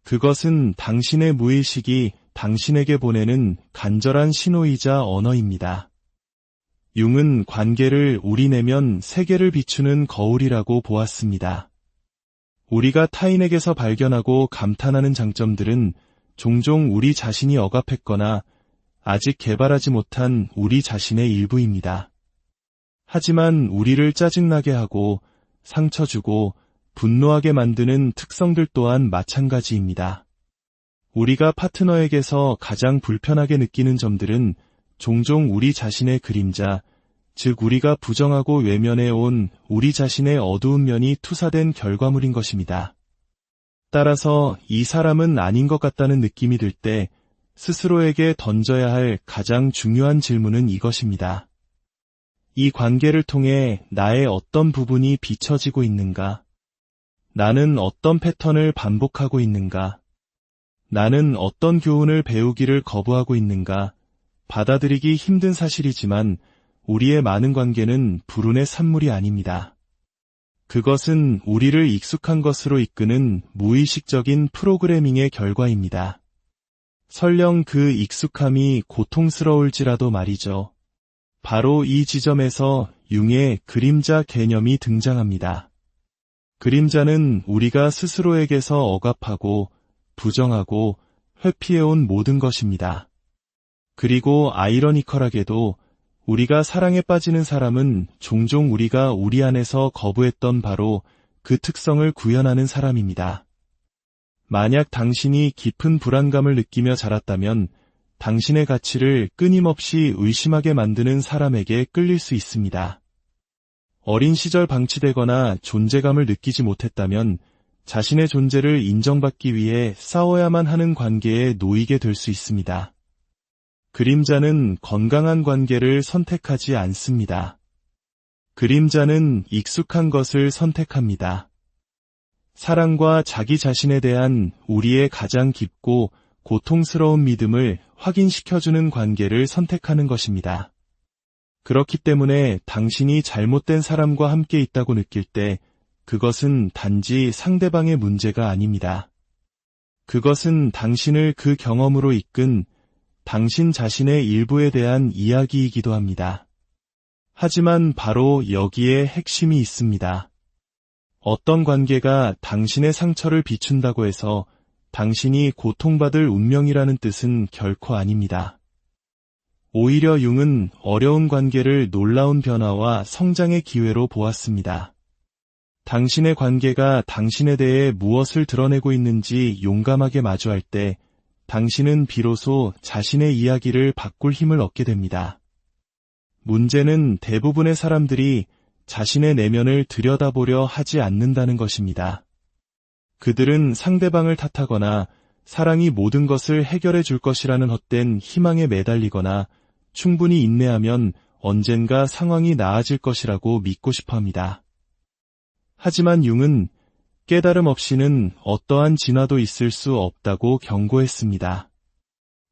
그것은 당신의 무의식이 당신에게 보내는 간절한 신호이자 언어입니다. 융은 관계를 우리 내면 세계를 비추는 거울이라고 보았습니다. 우리가 타인에게서 발견하고 감탄하는 장점들은 종종 우리 자신이 억압했거나 아직 개발하지 못한 우리 자신의 일부입니다. 하지만 우리를 짜증나게 하고 상처 주고 분노하게 만드는 특성들 또한 마찬가지입니다. 우리가 파트너에게서 가장 불편하게 느끼는 점들은 종종 우리 자신의 그림자, 즉 우리가 부정하고 외면해온 우리 자신의 어두운 면이 투사된 결과물인 것입니다. 따라서 이 사람은 아닌 것 같다는 느낌이 들 때 스스로에게 던져야 할 가장 중요한 질문은 이것입니다. 이 관계를 통해 나의 어떤 부분이 비춰지고 있는가? 나는 어떤 패턴을 반복하고 있는가? 나는 어떤 교훈을 배우기를 거부하고 있는가? 받아들이기 힘든 사실이지만 우리의 많은 관계는 불운의 산물이 아닙니다. 그것은 우리를 익숙한 것으로 이끄는 무의식적인 프로그래밍의 결과입니다. 설령 그 익숙함이 고통스러울지라도 말이죠. 바로 이 지점에서 융의 그림자 개념이 등장합니다. 그림자는 우리가 스스로에게서 억압하고 부정하고 회피해온 모든 것입니다. 그리고 아이러니컬하게도 우리가 사랑에 빠지는 사람은 종종 우리가 우리 안에서 거부했던 바로 그 특성을 구현하는 사람입니다. 만약 당신이 깊은 불안감을 느끼며 자랐다면 당신의 가치를 끊임없이 의심하게 만드는 사람에게 끌릴 수 있습니다. 어린 시절 방치되거나 존재감을 느끼지 못했다면 자신의 존재를 인정받기 위해 싸워야만 하는 관계에 놓이게 될 수 있습니다. 그림자는 건강한 관계를 선택하지 않습니다. 그림자는 익숙한 것을 선택합니다. 사랑과 자기 자신에 대한 우리의 가장 깊고 고통스러운 믿음을 확인시켜주는 관계를 선택하는 것입니다. 그렇기 때문에 당신이 잘못된 사람과 함께 있다고 느낄 때 그것은 단지 상대방의 문제가 아닙니다. 그것은 당신을 그 경험으로 이끈 당신 자신의 일부에 대한 이야기이기도 합니다. 하지만 바로 여기에 핵심이 있습니다. 어떤 관계가 당신의 상처를 비춘다고 해서 당신이 고통받을 운명이라는 뜻은 결코 아닙니다. 오히려 융은 어려운 관계를 놀라운 변화와 성장의 기회로 보았습니다. 당신의 관계가 당신에 대해 무엇을 드러내고 있는지 용감하게 마주할 때 당신은 비로소 자신의 이야기를 바꿀 힘을 얻게 됩니다. 문제는 대부분의 사람들이 자신의 내면을 들여다보려 하지 않는다는 것입니다. 그들은 상대방을 탓하거나 사랑이 모든 것을 해결해 줄 것이라는 헛된 희망에 매달리거나 충분히 인내하면 언젠가 상황이 나아질 것이라고 믿고 싶어 합니다. 하지만 융은 깨달음 없이는 어떠한 진화도 있을 수 없다고 경고했습니다.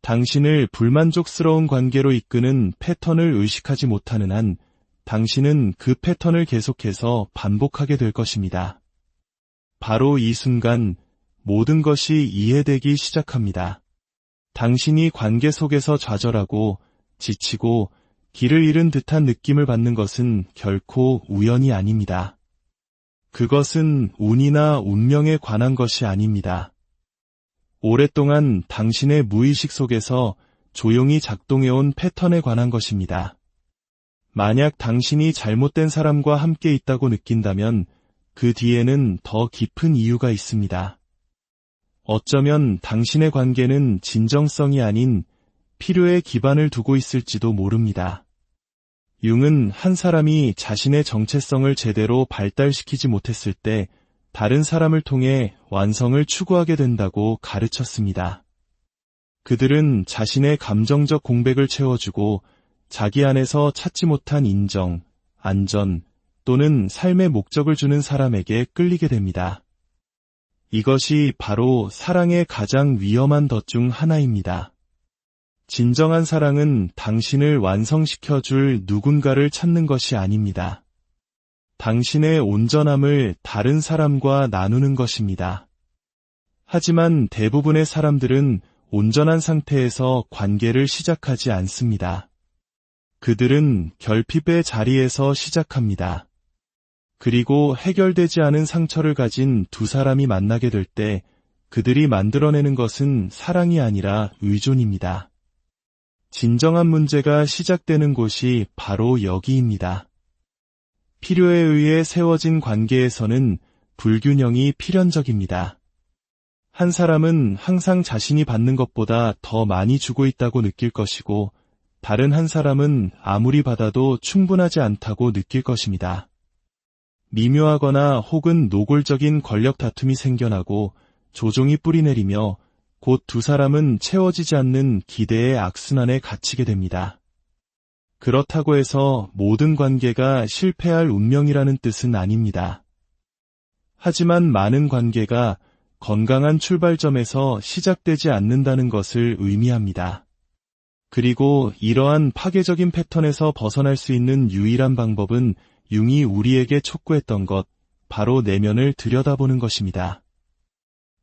당신을 불만족스러운 관계로 이끄는 패턴을 의식하지 못하는 한 당신은 그 패턴을 계속해서 반복하게 될 것입니다. 바로 이 순간 모든 것이 이해되기 시작합니다. 당신이 관계 속에서 좌절하고 지치고 길을 잃은 듯한 느낌을 받는 것은 결코 우연이 아닙니다. 그것은 운이나 운명에 관한 것이 아닙니다. 오랫동안 당신의 무의식 속에서 조용히 작동해온 패턴에 관한 것입니다. 만약 당신이 잘못된 사람과 함께 있다고 느낀다면 그 뒤에는 더 깊은 이유가 있습니다. 어쩌면 당신의 관계는 진정성이 아닌 필요에 기반을 두고 있을지도 모릅니다. 융은 한 사람이 자신의 정체성을 제대로 발달시키지 못했을 때 다른 사람을 통해 완성을 추구하게 된다고 가르쳤습니다. 그들은 자신의 감정적 공백을 채워주고 자기 안에서 찾지 못한 인정, 안전 또는 삶의 목적을 주는 사람에게 끌리게 됩니다. 이것이 바로 사랑의 가장 위험한 덫 중 하나입니다. 진정한 사랑은 당신을 완성시켜줄 누군가를 찾는 것이 아닙니다. 당신의 온전함을 다른 사람과 나누는 것입니다. 하지만 대부분의 사람들은 온전한 상태에서 관계를 시작하지 않습니다. 그들은 결핍의 자리에서 시작합니다. 그리고 해결되지 않은 상처를 가진 두 사람이 만나게 될 때 그들이 만들어내는 것은 사랑이 아니라 의존입니다. 진정한 문제가 시작되는 곳이 바로 여기입니다. 필요에 의해 세워진 관계에서는 불균형이 필연적입니다. 한 사람은 항상 자신이 받는 것보다 더 많이 주고 있다고 느낄 것이고 다른 한 사람은 아무리 받아도 충분하지 않다고 느낄 것입니다. 미묘하거나 혹은 노골적인 권력 다툼이 생겨나고 조종이 뿌리내리며 곧 두 사람은 채워지지 않는 기대의 악순환에 갇히게 됩니다. 그렇다고 해서 모든 관계가 실패할 운명이라는 뜻은 아닙니다. 하지만 많은 관계가 건강한 출발점에서 시작되지 않는다는 것을 의미합니다. 그리고 이러한 파괴적인 패턴에서 벗어날 수 있는 유일한 방법은 융이 우리에게 촉구했던 것, 바로 내면을 들여다보는 것입니다.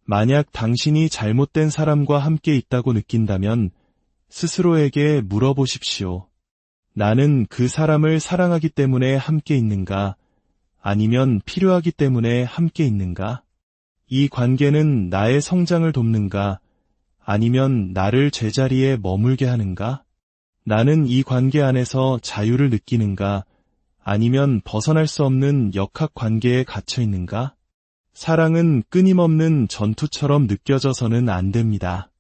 만약 당신이 잘못된 사람과 함께 있다고 느낀다면 스스로에게 물어보십시오. 나는 그 사람을 사랑하기 때문에 함께 있는가? 아니면 필요하기 때문에 함께 있는가? 이 관계는 나의 성장을 돕는가? 아니면 나를 제자리에 머물게 하는가? 나는 이 관계 안에서 자유를 느끼는가? 아니면 벗어날 수 없는 역학 관계에 갇혀 있는가? 사랑은 끊임없는 전투처럼 느껴져서는 안 됩니다.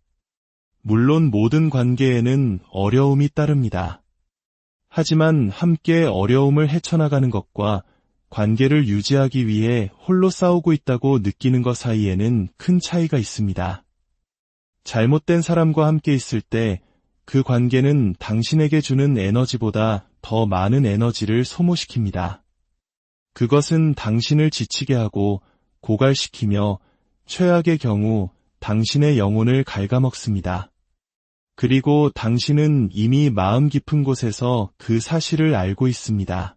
물론 모든 관계에는 어려움이 따릅니다. 하지만 함께 어려움을 헤쳐나가는 것과 관계를 유지하기 위해 홀로 싸우고 있다고 느끼는 것 사이에는 큰 차이가 있습니다. 잘못된 사람과 함께 있을 때 그 관계는 당신에게 주는 에너지보다 더 많은 에너지를 소모시킵니다. 그것은 당신을 지치게 하고 고갈시키며 최악의 경우 당신의 영혼을 갉아먹습니다. 그리고 당신은 이미 마음 깊은 곳에서 그 사실을 알고 있습니다.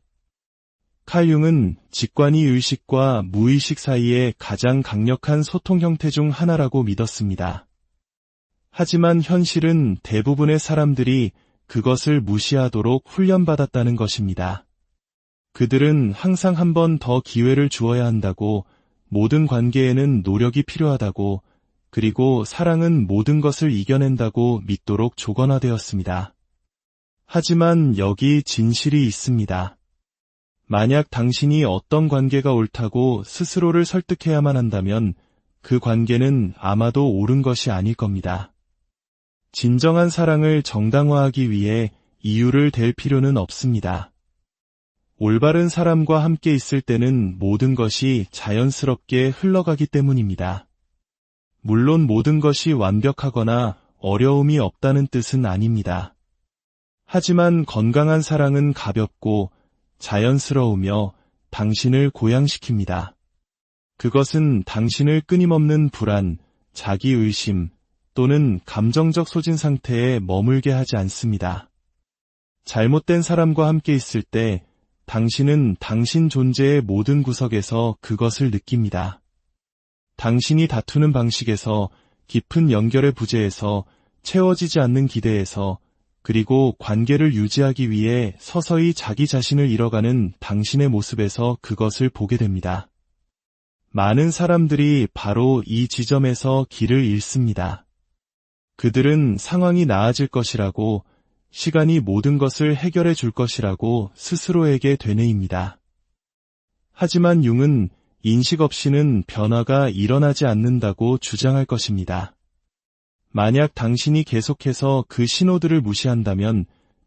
칼 융은 직관이 의식과 무의식 사이의 가장 강력한 소통 형태 중 하나라고 믿었습니다. 하지만 현실은 대부분의 사람들이 그것을 무시하도록 훈련받았다는 것입니다. 그들은 항상 한 번 더 기회를 주어야 한다고, 모든 관계에는 노력이 필요하다고, 그리고 사랑은 모든 것을 이겨낸다고 믿도록 조건화되었습니다. 하지만 여기 진실이 있습니다. 만약 당신이 어떤 관계가 옳다고 스스로를 설득해야만 한다면 그 관계는 아마도 옳은 것이 아닐 겁니다. 진정한 사랑을 정당화하기 위해 이유를 댈 필요는 없습니다. 올바른 사람과 함께 있을 때는 모든 것이 자연스럽게 흘러가기 때문입니다. 물론 모든 것이 완벽하거나 어려움이 없다는 뜻은 아닙니다. 하지만 건강한 사랑은 가볍고 자연스러우며 당신을 고양시킵니다. 그것은 당신을 끊임없는 불안, 자기의심 또는 감정적 소진 상태에 머물게 하지 않습니다. 잘못된 사람과 함께 있을 때 당신은 당신 존재의 모든 구석에서 그것을 느낍니다. 당신이 다투는 방식에서, 깊은 연결의 부재에서, 채워지지 않는 기대에서, 그리고 관계를 유지하기 위해 서서히 자기 자신을 잃어가는 당신의 모습에서 그것을 보게 됩니다. 많은 사람들이 바로 이 지점에서 길을 잃습니다. 그들은 상황이 나아질 것이라고, 시간이 모든 것을 해결해 줄 것이라고 스스로에게 되뇌입니다. 하지만 융은 인식 없이는 변화가 일어나지 않는다고 주장할 것입니다. 만약 당신이 계속해서 그 신호들을 무시한다면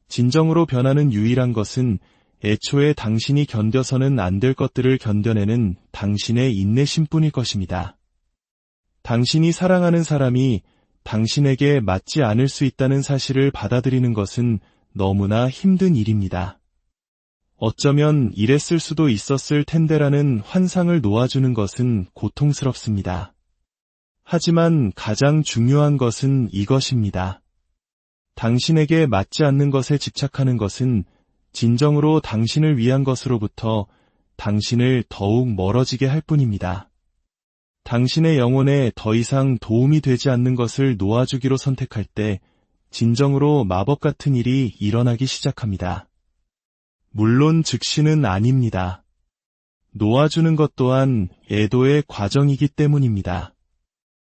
진정으로 변하는 유일한 것은 애초에 당신이 견뎌서는 안 될 것들을 견뎌내는 당신의 인내심뿐일 것입니다. 당신이 사랑하는 사람이 당신에게 맞지 않을 수 있다는 사실을 받아들이는 것은 너무나 힘든 일입니다. 어쩌면 이랬을 수도 있었을 텐데라는 환상을 놓아주는 것은 고통스럽습니다. 하지만 가장 중요한 것은 이것입니다. 당신에게 맞지 않는 것에 집착하는 것은 진정으로 당신을 위한 것으로부터 당신을 더욱 멀어지게 할 뿐입니다. 당신의 영혼에 더 이상 도움이 되지 않는 것을 놓아주기로 선택할 때 진정으로 마법 같은 일이 일어나기 시작합니다. 물론 즉시는 아닙니다. 놓아주는 것 또한 애도의 과정이기 때문입니다.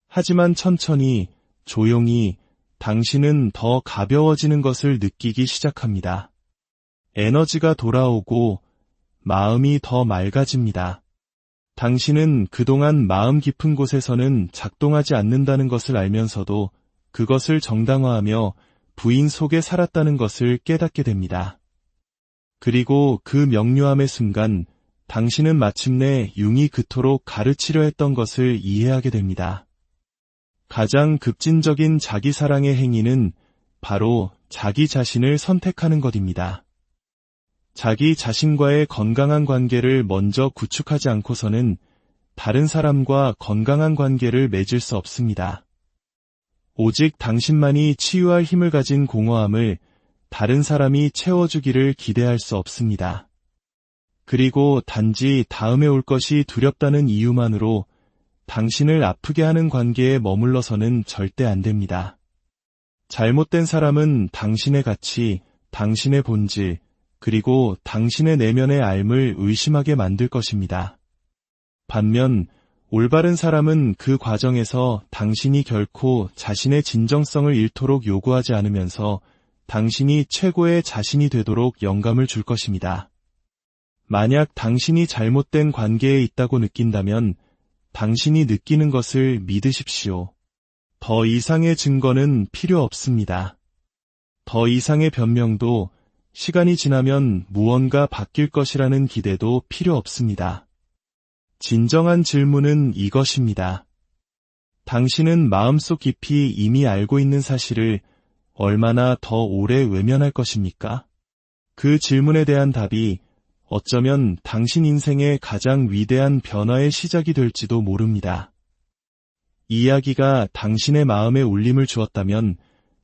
하지만 천천히, 조용히 당신은 더 가벼워지는 것을 느끼기 시작합니다. 에너지가 돌아오고 마음이 더 맑아집니다. 당신은 그동안 마음 깊은 곳에서는 작동하지 않는다는 것을 알면서도 그것을 정당화하며 부인 속에 살았다는 것을 깨닫게 됩니다. 그리고 그 명료함의 순간 당신은 마침내 융이 그토록 가르치려 했던 것을 이해하게 됩니다. 가장 급진적인 자기 사랑의 행위는 바로 자기 자신을 선택하는 것입니다. 자기 자신과의 건강한 관계를 먼저 구축하지 않고서는 다른 사람과 건강한 관계를 맺을 수 없습니다. 오직 당신만이 치유할 힘을 가진 공허함을 다른 사람이 채워주기를 기대할 수 없습니다. 그리고 단지 다음에 올 것이 두렵다는 이유만으로 당신을 아프게 하는 관계에 머물러서는 절대 안 됩니다. 잘못된 사람은 당신의 가치, 당신의 본질, 그리고 당신의 내면의 삶을 의심하게 만들 것입니다. 반면 올바른 사람은 그 과정에서 당신이 결코 자신의 진정성을 잃도록 요구하지 않으면서 당신이 최고의 자신이 되도록 영감을 줄 것입니다. 만약 당신이 잘못된 관계에 있다고 느낀다면 당신이 느끼는 것을 믿으십시오. 더 이상의 증거는 필요 없습니다. 더 이상의 변명도 시간이 지나면 무언가 바뀔 것이라는 기대도 필요 없습니다. 진정한 질문은 이것입니다. 당신은 마음속 깊이 이미 알고 있는 사실을 얼마나 더 오래 외면할 것입니까? 그 질문에 대한 답이 어쩌면 당신 인생의 가장 위대한 변화의 시작이 될지도 모릅니다. 이 이야기가 당신의 마음에 울림을 주었다면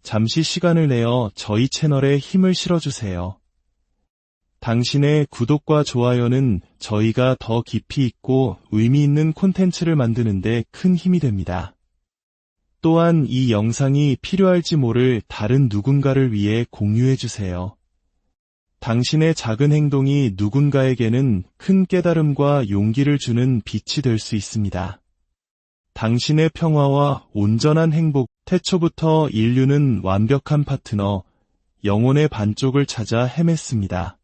잠시 시간을 내어 저희 채널에 힘을 실어주세요. 당신의 구독과 좋아요는 저희가 더 깊이 있고 의미 있는 콘텐츠를 만드는 데 큰 힘이 됩니다. 또한 이 영상이 필요할지 모를 다른 누군가를 위해 공유해주세요. 당신의 작은 행동이 누군가에게는 큰 깨달음과 용기를 주는 빛이 될 수 있습니다. 당신의 평화와 온전한 행복, 태초부터 인류는 완벽한 파트너, 영혼의 반쪽을 찾아 헤맸습니다.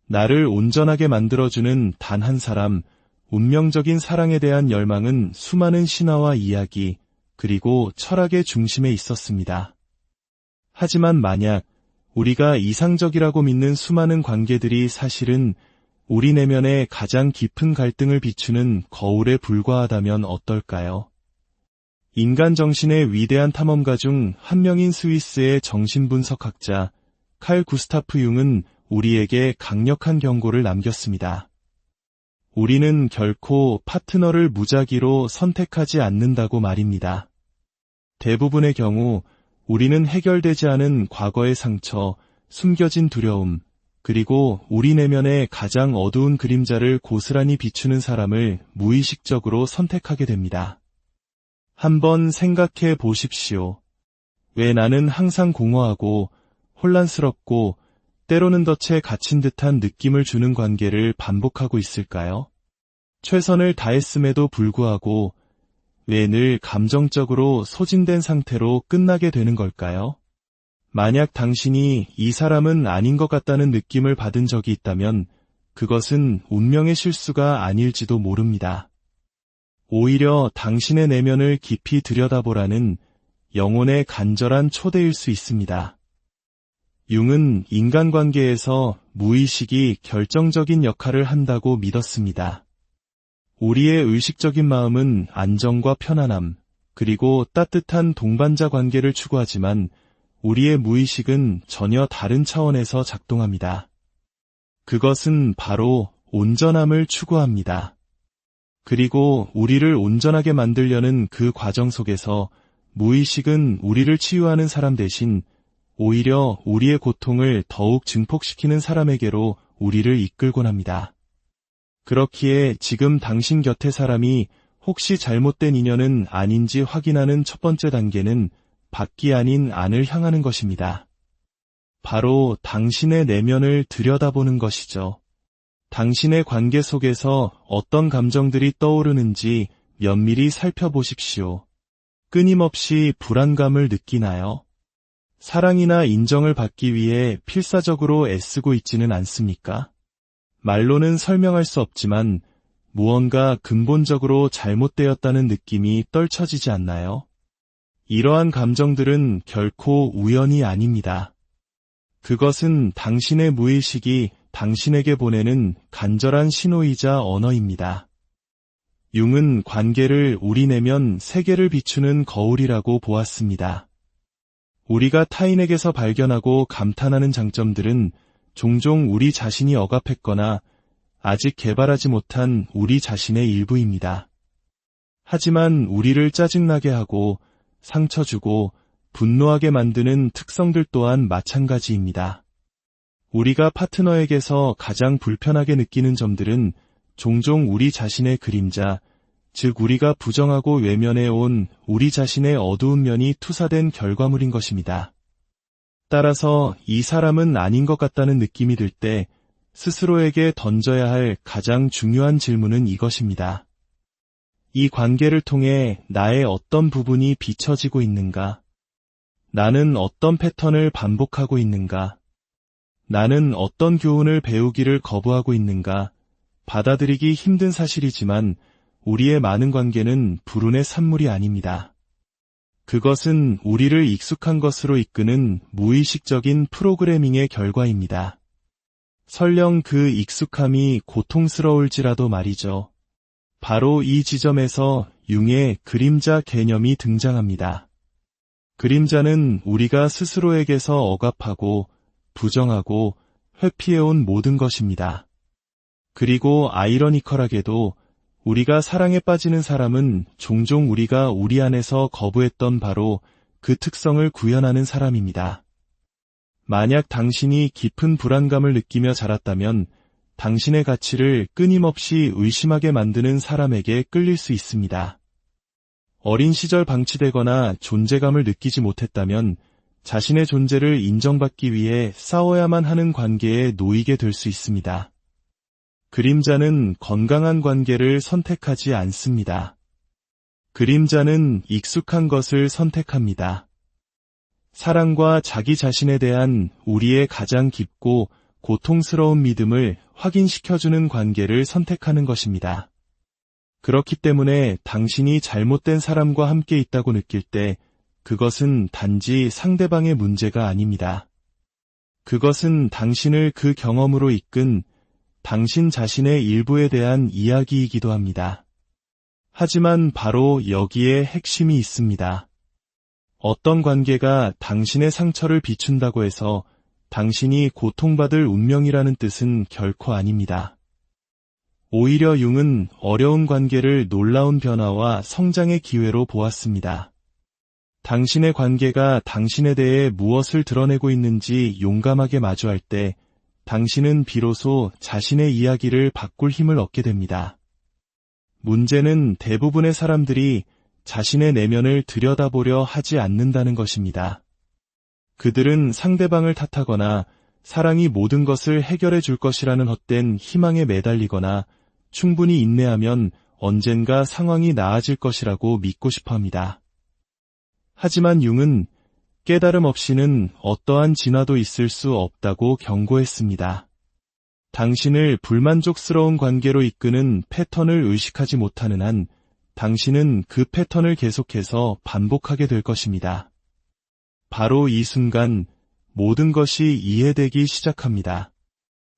나를 온전하게 만들어주는 단 한 사람, 운명적인 사랑에 대한 열망은 수많은 신화와 이야기, 그리고 철학의 중심에 있었습니다. 하지만 만약 우리가 이상적이라고 믿는 수많은 관계들이 사실은 우리 내면의 가장 깊은 갈등을 비추는 거울에 불과하다면 어떨까요? 인간 정신의 위대한 탐험가 중 한 명인 스위스의 정신분석학자 칼 구스타프 융은 우리에게 강력한 경고를 남겼습니다. 우리는 결코 파트너를 무작위로 선택하지 않는다고 말입니다. 대부분의 경우 우리는 해결되지 않은 과거의 상처, 숨겨진 두려움, 그리고 우리 내면의 가장 어두운 그림자를 고스란히 비추는 사람을 무의식적으로 선택하게 됩니다. 한번 생각해 보십시오. 왜 나는 항상 공허하고 혼란스럽고 때로는 덫에 갇힌 듯한 느낌을 주는 관계를 반복하고 있을까요? 최선을 다했음에도 불구하고 왜 늘 감정적으로 소진된 상태로 끝나게 되는 걸까요? 만약 당신이 이 사람은 아닌 것 같다는 느낌을 받은 적이 있다면 그것은 운명의 실수가 아닐지도 모릅니다. 오히려 당신의 내면을 깊이 들여다보라는 영혼의 간절한 초대일 수 있습니다. 융은 인간관계에서 무의식이 결정적인 역할을 한다고 믿었습니다. 우리의 의식적인 마음은 안정과 편안함, 그리고 따뜻한 동반자 관계를 추구하지만 우리의 무의식은 전혀 다른 차원에서 작동합니다. 그것은 바로 온전함을 추구합니다. 그리고 우리를 온전하게 만들려는 그 과정 속에서 무의식은 우리를 치유하는 사람 대신 오히려 우리의 고통을 더욱 증폭시키는 사람에게로 우리를 이끌곤 합니다. 그렇기에 지금 당신 곁의 사람이 혹시 잘못된 인연은 아닌지 확인하는 첫 번째 단계는 밖이 아닌 안을 향하는 것입니다. 바로 당신의 내면을 들여다보는 것이죠. 당신의 관계 속에서 어떤 감정들이 떠오르는지 면밀히 살펴보십시오. 끊임없이 불안감을 느끼나요? 사랑이나 인정을 받기 위해 필사적으로 애쓰고 있지는 않습니까? 말로는 설명할 수 없지만 무언가 근본적으로 잘못되었다는 느낌이 떨쳐지지 않나요? 이러한 감정들은 결코 우연이 아닙니다. 그것은 당신의 무의식이 당신에게 보내는 간절한 신호이자 언어입니다. 융은 관계를 우리 내면 세계를 비추는 거울이라고 보았습니다. 우리가 타인에게서 발견하고 감탄하는 장점들은 종종 우리 자신이 억압했거나 아직 개발하지 못한 우리 자신의 일부입니다. 하지만 우리를 짜증나게 하고 상처 주고 분노하게 만드는 특성들 또한 마찬가지입니다. 우리가 파트너에게서 가장 불편하게 느끼는 점들은 종종 우리 자신의 그림자, 즉 우리가 부정하고 외면해온 우리 자신의 어두운 면이 투사된 결과물인 것입니다. 따라서 이 사람은 아닌 것 같다는 느낌이 들 때 스스로에게 던져야 할 가장 중요한 질문은 이것입니다. 이 관계를 통해 나의 어떤 부분이 비춰지고 있는가? 나는 어떤 패턴을 반복하고 있는가? 나는 어떤 교훈을 배우기를 거부하고 있는가? 받아들이기 힘든 사실이지만 우리의 많은 관계는 불운의 산물이 아닙니다. 그것은 우리를 익숙한 것으로 이끄는 무의식적인 프로그래밍의 결과입니다. 설령 그 익숙함이 고통스러울지라도 말이죠. 바로 이 지점에서 융의 그림자 개념이 등장합니다. 그림자는 우리가 스스로에게서 억압하고 부정하고 회피해온 모든 것입니다. 그리고 아이러니컬하게도 우리가 사랑에 빠지는 사람은 종종 우리가 우리 안에서 거부했던 바로 그 특성을 구현하는 사람입니다. 만약 당신이 깊은 불안감을 느끼며 자랐다면 당신의 가치를 끊임없이 의심하게 만드는 사람에게 끌릴 수 있습니다. 어린 시절 방치되거나 존재감을 느끼지 못했다면 자신의 존재를 인정받기 위해 싸워야만 하는 관계에 놓이게 될 수 있습니다. 그림자는 건강한 관계를 선택하지 않습니다. 그림자는 익숙한 것을 선택합니다. 사랑과 자기 자신에 대한 우리의 가장 깊고 고통스러운 믿음을 확인시켜주는 관계를 선택하는 것입니다. 그렇기 때문에 당신이 잘못된 사람과 함께 있다고 느낄 때 그것은 단지 상대방의 문제가 아닙니다. 그것은 당신을 그 경험으로 이끈 당신 자신의 일부에 대한 이야기이기도 합니다. 하지만 바로 여기에 핵심이 있습니다. 어떤 관계가 당신의 상처를 비춘다고 해서 당신이 고통받을 운명이라는 뜻은 결코 아닙니다. 오히려 융은 어려운 관계를 놀라운 변화와 성장의 기회로 보았습니다. 당신의 관계가 당신에 대해 무엇을 드러내고 있는지 용감하게 마주할 때 당신은 비로소 자신의 이야기를 바꿀 힘을 얻게 됩니다. 문제는 대부분의 사람들이 자신의 내면을 들여다보려 하지 않는다는 것입니다. 그들은 상대방을 탓하거나 사랑이 모든 것을 해결해 줄 것이라는 헛된 희망에 매달리거나 충분히 인내하면 언젠가 상황이 나아질 것이라고 믿고 싶어 합니다. 하지만 융은 깨달음 없이는 어떠한 진화도 있을 수 없다고 경고했습니다. 당신을 불만족스러운 관계로 이끄는 패턴을 의식하지 못하는 한 당신은 그 패턴을 계속해서 반복하게 될 것입니다. 바로 이 순간 모든 것이 이해되기 시작합니다.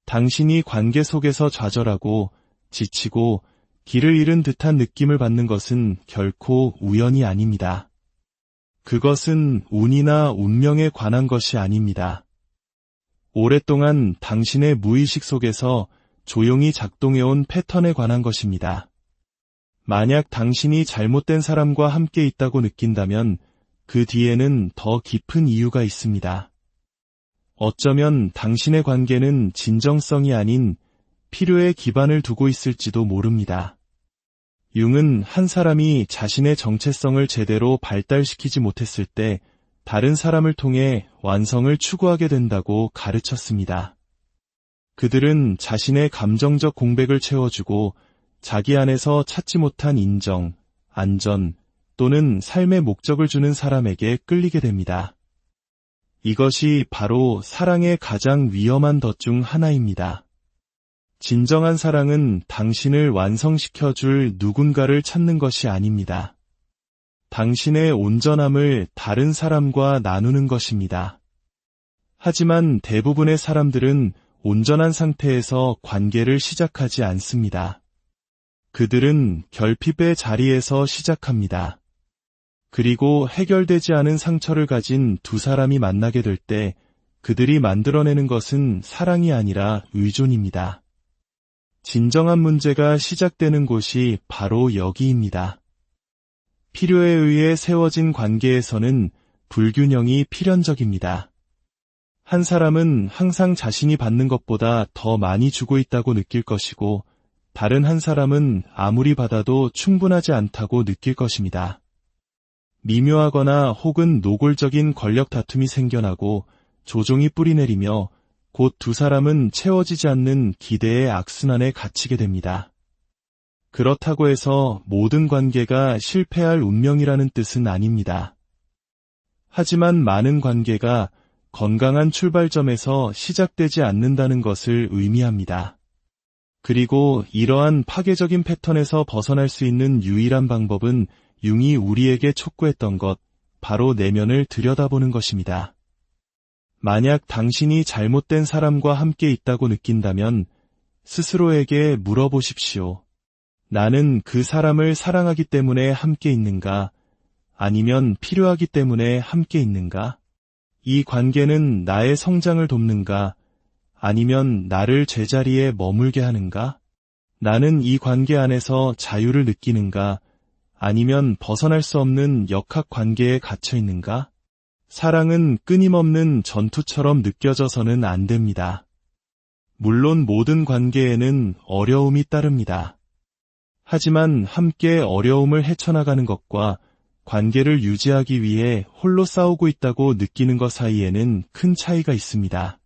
당신이 관계 속에서 좌절하고 지치고 길을 잃은 듯한 느낌을 받는 것은 결코 우연이 아닙니다. 그것은 운이나 운명에 관한 것이 아닙니다. 오랫동안 당신의 무의식 속에서 조용히 작동해온 패턴에 관한 것입니다. 만약 당신이 잘못된 사람과 함께 있다고 느낀다면 그 뒤에는 더 깊은 이유가 있습니다. 어쩌면 당신의 관계는 진정성이 아닌 필요에 기반을 두고 있을지도 모릅니다. 융은 한 사람이 자신의 정체성을 제대로 발달시키지 못했을 때 다른 사람을 통해 완성을 추구하게 된다고 가르쳤습니다. 그들은 자신의 감정적 공백을 채워주고 자기 안에서 찾지 못한 인정, 안전 또는 삶의 목적을 주는 사람에게 끌리게 됩니다. 이것이 바로 사랑의 가장 위험한 덫 중 하나입니다. 진정한 사랑은 당신을 완성시켜줄 누군가를 찾는 것이 아닙니다. 당신의 온전함을 다른 사람과 나누는 것입니다. 하지만 대부분의 사람들은 온전한 상태에서 관계를 시작하지 않습니다. 그들은 결핍의 자리에서 시작합니다. 그리고 해결되지 않은 상처를 가진 두 사람이 만나게 될 때 그들이 만들어내는 것은 사랑이 아니라 의존입니다. 진정한 문제가 시작되는 곳이 바로 여기입니다. 필요에 의해 세워진 관계에서는 불균형이 필연적입니다. 한 사람은 항상 자신이 받는 것보다 더 많이 주고 있다고 느낄 것이고, 다른 한 사람은 아무리 받아도 충분하지 않다고 느낄 것입니다. 미묘하거나 혹은 노골적인 권력 다툼이 생겨나고 조종이 뿌리내리며 곧 두 사람은 채워지지 않는 기대의 악순환에 갇히게 됩니다. 그렇다고 해서 모든 관계가 실패할 운명이라는 뜻은 아닙니다. 하지만 많은 관계가 건강한 출발점에서 시작되지 않는다는 것을 의미합니다. 그리고 이러한 파괴적인 패턴에서 벗어날 수 있는 유일한 방법은 융이 우리에게 촉구했던 것, 바로 내면을 들여다보는 것입니다. 만약 당신이 잘못된 사람과 함께 있다고 느낀다면 스스로에게 물어보십시오. 나는 그 사람을 사랑하기 때문에 함께 있는가? 아니면 필요하기 때문에 함께 있는가? 이 관계는 나의 성장을 돕는가? 아니면 나를 제자리에 머물게 하는가? 나는 이 관계 안에서 자유를 느끼는가? 아니면 벗어날 수 없는 역학 관계에 갇혀 있는가? 사랑은 끊임없는 전투처럼 느껴져서는 안 됩니다. 물론 모든 관계에는 어려움이 따릅니다. 하지만 함께 어려움을 헤쳐나가는 것과 관계를 유지하기 위해 홀로 싸우고 있다고 느끼는 것 사이에는 큰 차이가 있습니다.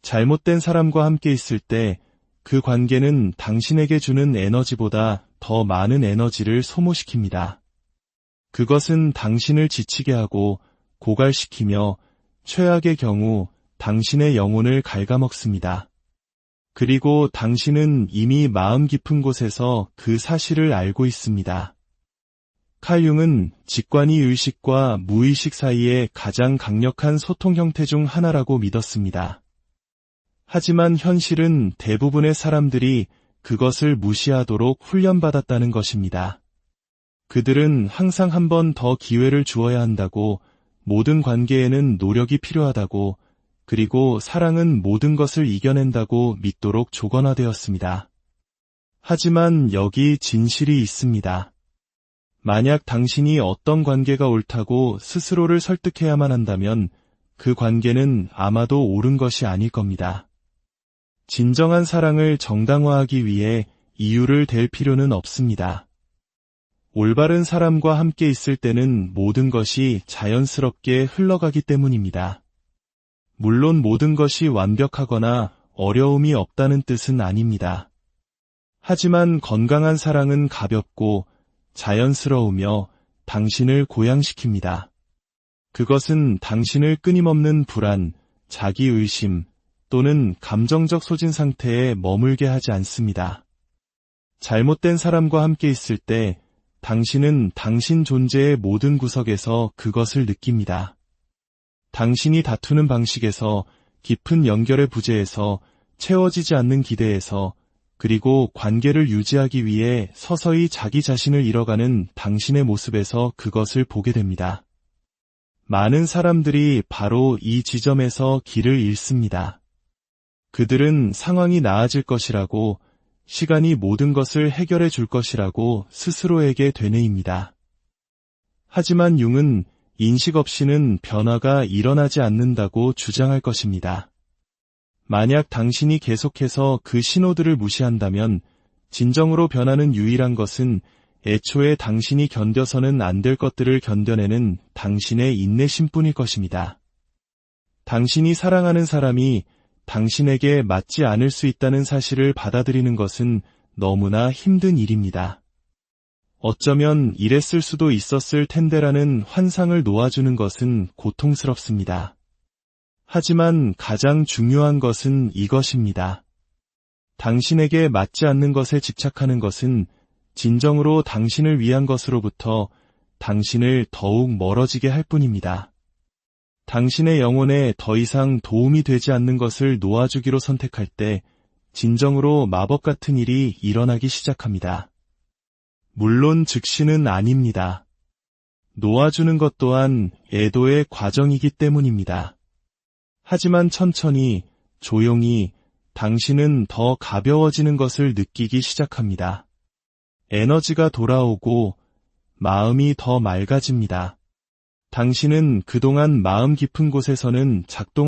잘못된 사람과 함께 있을 때 그 관계는 당신에게 주는 에너지보다 더 많은 에너지를 소모시킵니다. 그것은 당신을 지치게 하고 고갈시키며 최악의 경우 당신의 영혼을 갉아먹습니다. 그리고 당신은 이미 마음 깊은 곳에서 그 사실을 알고 있습니다. 칼 융은 직관이 의식과 무의식 사이의 가장 강력한 소통 형태 중 하나라고 믿었습니다. 하지만 현실은 대부분의 사람들이 그것을 무시하도록 훈련받았다는 것입니다. 그들은 항상 한 번 더 기회를 주어야 한다고, 모든 관계에는 노력이 필요하다고, 그리고 사랑은 모든 것을 이겨낸다고 믿도록 조건화되었습니다. 하지만 여기 진실이 있습니다. 만약 당신이 어떤 관계가 옳다고 스스로를 설득해야만 한다면 그 관계는 아마도 옳은 것이 아닐 겁니다. 진정한 사랑을 정당화하기 위해 이유를 댈 필요는 없습니다. 올바른 사람과 함께 있을 때는 모든 것이 자연스럽게 흘러가기 때문입니다. 물론 모든 것이 완벽하거나 어려움이 없다는 뜻은 아닙니다. 하지만 건강한 사랑은 가볍고 자연스러우며 당신을 고양시킵니다. 그것은 당신을 끊임없는 불안, 자기의심 또는 감정적 소진 상태에 머물게 하지 않습니다. 잘못된 사람과 함께 있을 때 당신은 당신 존재의 모든 구석에서 그것을 느낍니다. 당신이 다투는 방식에서, 깊은 연결의 부재에서, 채워지지 않는 기대에서, 그리고 관계를 유지하기 위해 서서히 자기 자신을 잃어가는 당신의 모습에서 그것을 보게 됩니다. 많은 사람들이 바로 이 지점에서 길을 잃습니다. 그들은 상황이 나아질 것이라고, 시간이 모든 것을 해결해 줄 것이라고 스스로에게 되뇌입니다. 하지만 융은 인식 없이는 변화가 일어나지 않는다고 주장할 것입니다. 만약 당신이 계속해서 그 신호들을 무시한다면 진정으로 변하는 유일한 것은 애초에 당신이 견뎌서는 안 될 것들을 견뎌내는 당신의 인내심뿐일 것입니다. 당신이 사랑하는 사람이 당신에게 맞지 않을 수 있다는 사실을 받아들이는 것은 너무나 힘든 일입니다. 어쩌면 이랬을 수도 있었을 텐데라는 환상을 놓아주는 것은 고통스럽습니다. 하지만 가장 중요한 것은 이것입니다. 당신에게 맞지 않는 것에 집착하는 것은 진정으로 당신을 위한 것으로부터 당신을 더욱 멀어지게 할 뿐입니다. 당신의 영혼에 더 이상 도움이 되지 않는 것을 놓아주기로 선택할 때 진정으로 마법 같은 일이 일어나기 시작합니다. 물론 즉시는 아닙니다. 놓아주는 것 또한 애도의 과정이기 때문입니다. 하지만 천천히, 조용히 당신은 더 가벼워지는 것을 느끼기 시작합니다. 에너지가 돌아오고 마음이 더 맑아집니다. 당신은 그동안 마음 깊은 곳에서는 작동